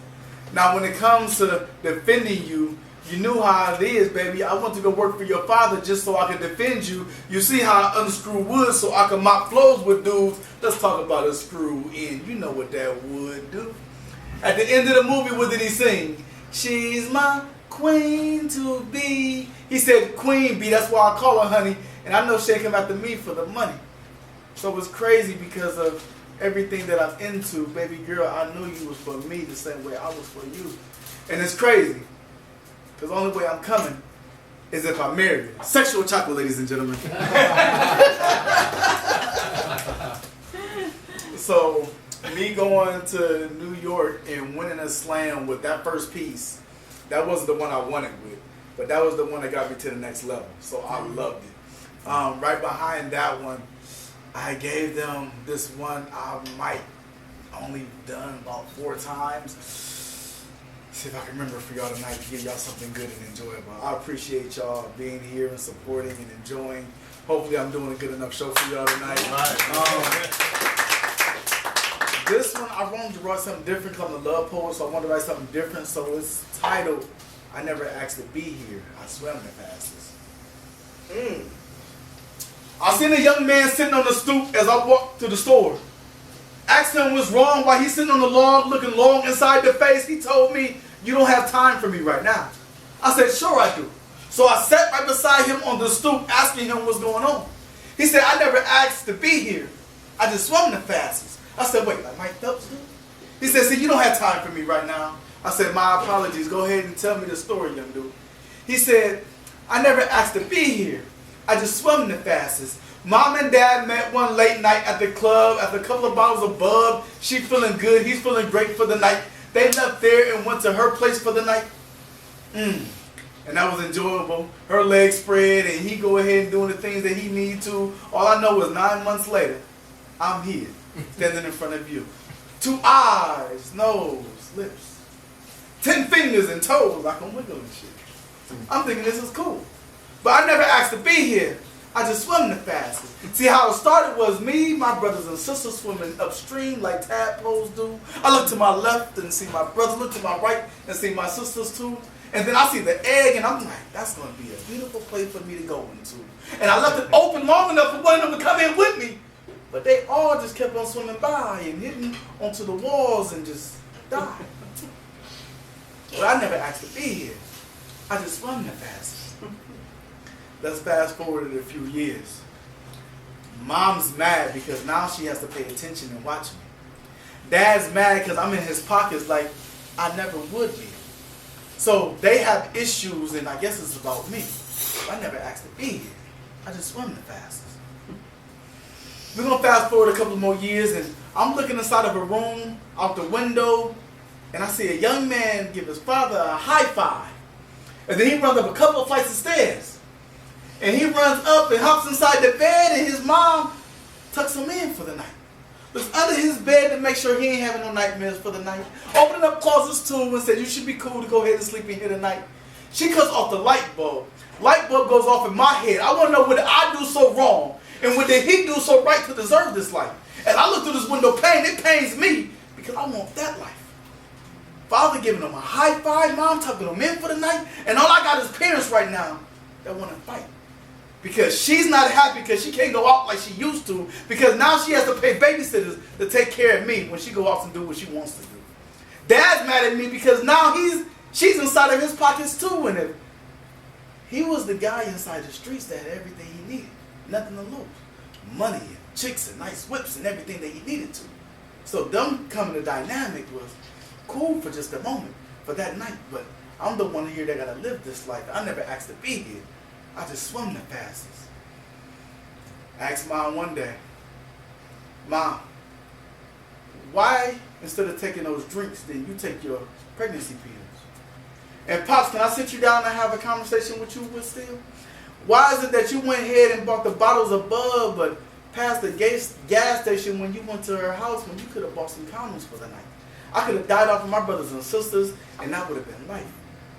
Now, when it comes to defending you, you knew how it is, baby. I went to go work for your father just so I could defend you. You see how I unscrew wood so I can mop floors with dudes. Let's talk about a screw in. You know what that would do. At the end of the movie, what did he sing? She's my queen to be. He said queen bee, that's why I call her honey. And I know she came after me for the money. So it was crazy because of everything that I'm into. Baby girl, I knew you was for me the same way I was for you. And it's crazy. Because the only way I'm coming is if I'm married. Sexual chocolate, ladies and gentlemen. So, me going to New York and winning a slam with that first piece, that wasn't the one I wanted with. But that was the one that got me to the next level. So I loved it. Right behind that one, I gave them this one I might only done about 4 times. See if I can remember for y'all tonight to give y'all something good and enjoyable. I appreciate y'all being here and supporting and enjoying. Hopefully I'm doing a good enough show for y'all tonight. This one I wanted to write something different because I'm a love poet, so I wanted to write something different. So it's titled, I Never Asked to Be Here. I swam the fastest. I seen a young man sitting on the stoop as I walked to the store. Asked him what's wrong while he's sitting on the log looking long inside the face. He told me, you don't have time for me right now. I said, sure I do. So I sat right beside him on the stoop asking him what's going on. He said, I never asked to be here. I just swum the fastest. I said, wait, like Mike Phelps do? He said, see, you don't have time for me right now. I said, my apologies. Go ahead and tell me the story, young dude. He said, I never asked to be here. I just swum the fastest. Mom and Dad met one late night at the club after a couple of bottles of bub. She feeling good. He's feeling great for the night. They left there and went to her place for the night. And that was enjoyable. Her legs spread and he go ahead and doing the things that he need to. All I know is 9 months later, I'm here, standing in front of you. 2 eyes, nose, lips, 10 fingers and toes. I can wiggle and shit. I'm thinking this is cool. But I never asked to be here. I just swim the fastest. See, how it started was me, my brothers and sisters swimming upstream like tadpoles do. I look to my left and see my brother, look to my right and see my sisters too. And then I see the egg and I'm like, that's going to be a beautiful place for me to go into. And I left it open long enough for one of them to come in with me. But they all just kept on swimming by and hitting onto the walls and just died. But I never asked to be here. I just swam the fastest. Let's fast forward a few years. Mom's mad because now she has to pay attention and watch me. Dad's mad because I'm in his pockets like I never would be. So they have issues and I guess it's about me. I never asked to be here. I just swim the fastest. We're going to fast forward a couple more years and I'm looking inside of a room out the window and I see a young man give his father a high five. And then he runs up a couple of flights of stairs. And he runs up and hops inside the bed and his mom tucks him in for the night. Looks under his bed to make sure he ain't having no nightmares for the night. Opening up closets to him and said, you should be cool to go ahead and sleep in here tonight. She cuts off the light bulb. Light bulb goes off in my head. I want to know what did I do so wrong and what did he do so right to deserve this life. And I look through this window pane. It pains me because I want that life. Father giving him a high five, mom tucking him in for the night, and all I got is parents right now that want to fight. Because she's not happy because she can't go out like she used to, because now she has to pay babysitters to take care of me when she go off and do what she wants to do. Dad's mad at me because now she's inside of his pockets too, and if he was the guy inside the streets that had everything he needed, nothing to lose. Money and chicks and nice whips and everything that he needed to. So them coming to dynamic was cool for just a moment, for that night, but I'm the one here that gotta live this life. I never asked to be here. I just swum the fastest. I asked Mom one day, Mom, why instead of taking those drinks, then you take your pregnancy pills? And Pops, can I sit you down and have a conversation with you with still? Why is it that you went ahead and bought the bottles of bub, but passed the gas station when you went to her house when you could have bought some condoms for the night? I could have died off of my brothers and sisters, and that would have been life.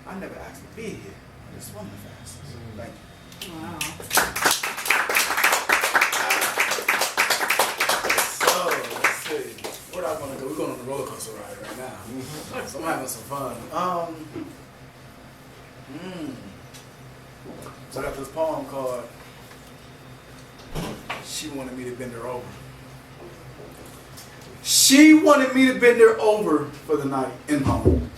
I never asked to be here. I just swum the fastest. Thank you. Wow. So, let's see. Where do I want to go? We're going on the roller coaster ride right now. So I'm having some fun. So I got this poem called She Wanted Me to Bend Her Over. She wanted me to bend her over for the night in home.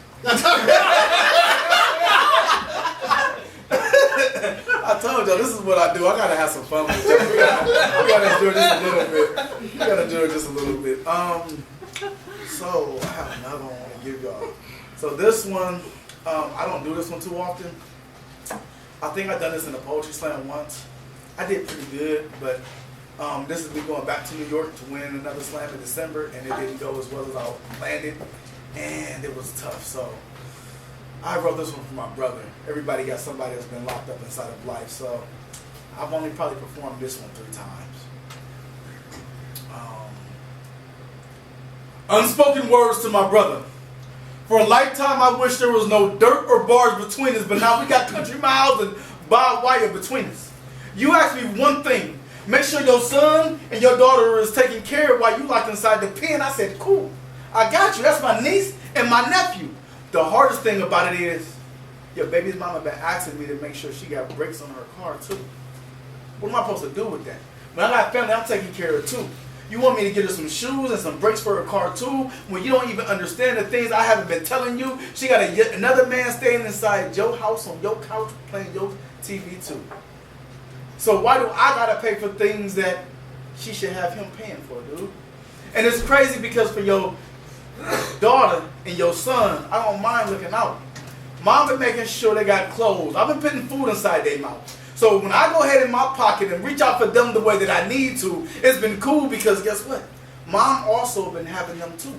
I told y'all, this is what I do. I gotta have some fun with you. We gotta enjoy this a little bit. So I have another one to give y'all. So this one, I don't do this one too often. I think I've done this in a poetry slam once. I did pretty good, but this is me going back to New York to win another slam in December, and it didn't go as well as I planned it, and it was tough. So I wrote this one for my brother. Everybody got somebody that's been locked up inside of life, so I've only probably performed this one 3 times. Unspoken words to my brother. For a lifetime, I wish there was no dirt or bars between us, but now we got country miles and barbed wire between us. You asked me one thing. Make sure your son and your daughter is taken care of while you locked inside the pen. I said, cool. I got you. That's my niece and my nephew. The hardest thing about it is your baby's mama been asking me to make sure she got brakes on her car too. What am I supposed to do with that? When I got family, I'm taking care of too. You want me to get her some shoes and some brakes for her car too, when you don't even understand the things I haven't been telling you? She got another man staying inside your house on your couch playing your TV too. So why do I gotta pay for things that she should have him paying for, dude? And it's crazy because for your daughter and your son, I don't mind looking out. Mom been making sure they got clothes. I've been putting food inside their mouth. So when I go ahead in my pocket and reach out for them the way that I need to, it's been cool because guess what? Mom also been having them too.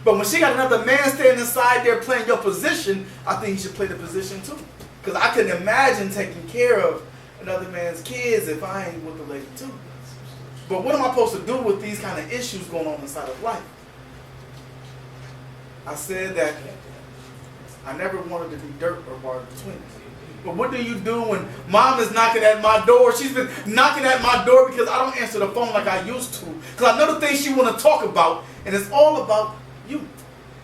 But when she got another man standing inside there playing your position, I think you should play the position too. Because I couldn't imagine taking care of another man's kids if I ain't with the lady too. But what am I supposed to do with these kind of issues going on inside of life? I said that I never wanted to be dirt or bar between us. But what do you do when mom is knocking at my door? She's been knocking at my door because I don't answer the phone like I used to. Because I know the things she want to talk about, and it's all about you.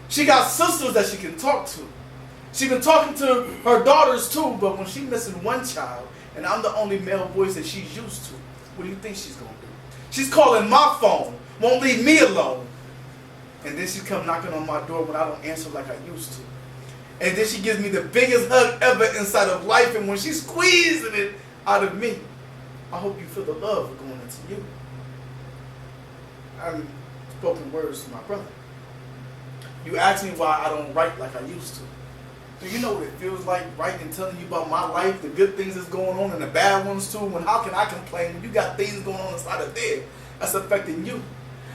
She got sisters that she can talk to. She's been talking to her daughters too, but when she's missing one child, and I'm the only male voice that she's used to, what do you think she's going to do? She's calling my phone, won't leave me alone. And then she come knocking on my door when I don't answer like I used to. And then she gives me the biggest hug ever inside of life. And when she's squeezing it out of me, I hope you feel the love going into you. I've spoken words to my brother. You ask me why I don't write like I used to. Do you know what it feels like writing, telling you about my life, the good things that's going on and the bad ones too? When how can I complain when you got things going on inside of there that's affecting you?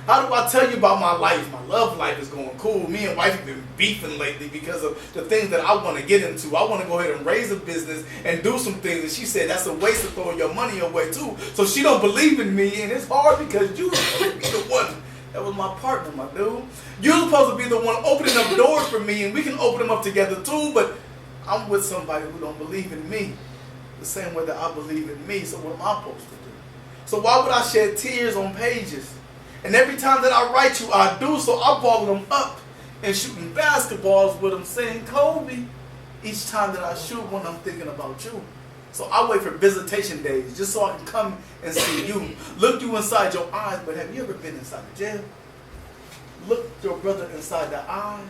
How do I tell you about my life? My love life is going cool. Me and wife have been beefing lately because of the things that I want to get into. I want to go ahead and raise a business and do some things. And she said that's a waste of throwing your money away too. So she don't believe in me. And it's hard because you're supposed to be the one that was my partner, my dude. You're supposed to be the one opening up doors for me. And we can open them up together too. But I'm with somebody who don't believe in me the same way that I believe in me. So what am I supposed to do? So why would I shed tears on pages? And every time that I write you, I do, so I ball them up and shooting basketballs with them saying Kobe each time that I shoot when I'm thinking about you. So I wait for visitation days just so I can come and see you. Look you inside your eyes, but have you ever been inside the jail? Look your brother inside the eyes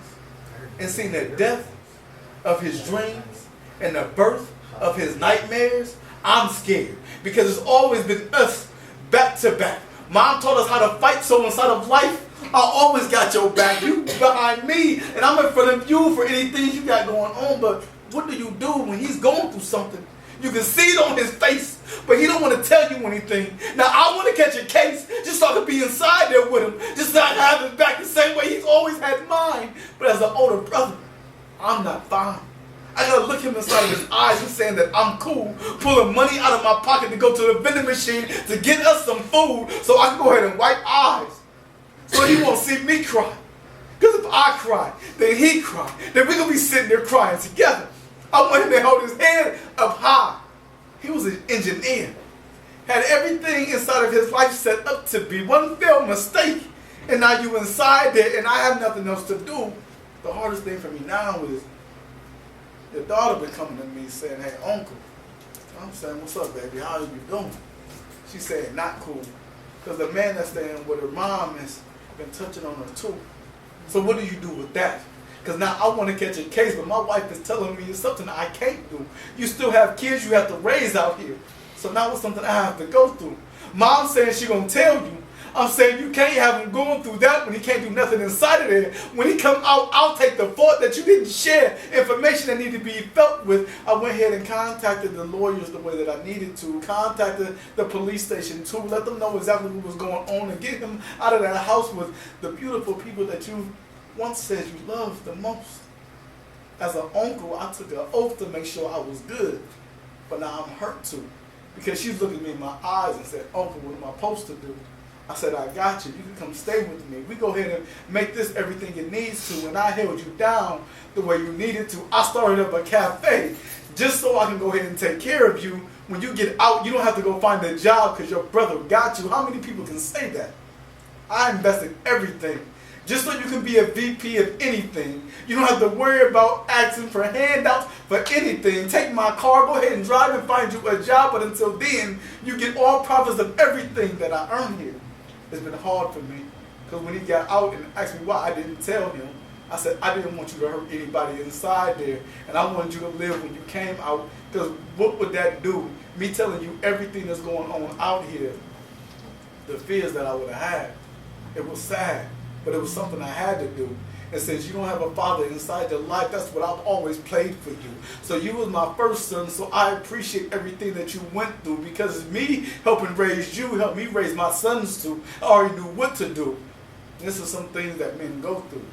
and seen the death of his dreams and the birth of his nightmares? I'm scared because it's always been us back to back. Mom taught us how to fight, so inside of life, I always got your back. You behind me, and I'm in front of you for anything you got going on. But what do you do when he's going through something? You can see it on his face, but he don't want to tell you anything. Now, I want to catch a case just so I can be inside there with him, just so I can have his back the same way he's always had mine. But as an older brother, I'm not fine. I gotta look him inside of his eyes and saying that I'm cool, pulling money out of my pocket to go to the vending machine to get us some food so I can go ahead and wipe eyes. So he won't see me cry. Because if I cry, then he cry. Then we're gonna be sitting there crying together. I want him to hold his head up high. He was an engineer. Had everything inside of his life set up to be one failed mistake. And now you inside there and I have nothing else to do. The hardest thing for me now is your daughter been coming to me saying, hey, uncle. I'm saying, what's up, baby? How are you doing? She said, not cool. Because the man that's staying with her mom has been touching on her too. So what do you do with that? Because now I want to catch a case, but my wife is telling me it's something I can't do. You still have kids you have to raise out here. So now it's something I have to go through. Mom's saying she going to tell you. I'm saying you can't have him going through that when he can't do nothing inside of there. When he come out, I'll take the fault that you didn't share information that needed to be felt with. I went ahead and contacted the lawyers the way that I needed to. Contacted the police station too. Let them know exactly what was going on and get him out of that house with the beautiful people that you once said you loved the most. As an uncle, I took an oath to make sure I was good. But now I'm hurt too. Because she's looking me in my eyes and said, Uncle, what am I supposed to do? I said, I got you. You can come stay with me. We go ahead and make this everything it needs to. And I held you down the way you needed to. I started up a cafe just so I can go ahead and take care of you. When you get out, you don't have to go find a job because your brother got you. How many people can say that? I invested everything just so you can be a VP of anything. You don't have to worry about asking for handouts for anything. Take my car, go ahead and drive and find you a job. But until then, you get all profits of everything that I earn here. it's been hard for me. Because when he got out and asked me why I didn't tell him, I said, I didn't want you to hurt anybody inside there. And I wanted you to live when you came out. Because what would that do? Me telling you everything that's going on out here, the fears that I would have had. It was sad, but it was something I had to do. And since you don't have a father inside your life, that's what I've always played for you. So you was my first son, so I appreciate everything that you went through, because me helping raise you helped me raise my sons too. I already knew what to do. This is some things that men go through,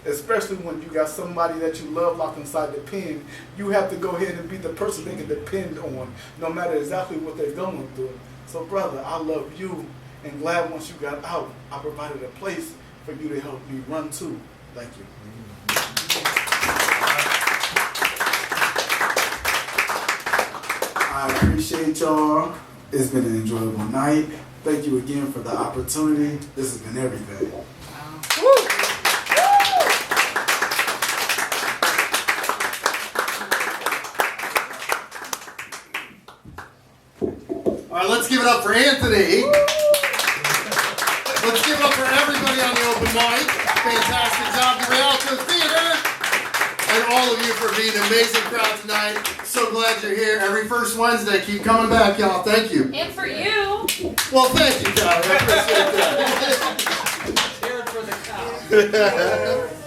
especially when you got somebody that you love locked inside the pen. You have to go ahead and be the person they can depend on, no matter exactly what they're going through. So brother, I love you, and glad once you got out, I provided a place for you to help me run to. Thank you. I appreciate y'all. It's been an enjoyable night. Thank you again for the opportunity. This has been everything. All right, let's give it up for Anthony. Let's give it up for everybody on the open mic. Fantastic job to Rialto Theater. And all of you for being an amazing crowd tonight. So glad you're here every first Wednesday. Keep coming back, y'all. Thank you. And for you. Well, thank you, guys. I appreciate that. Cheering for the cow.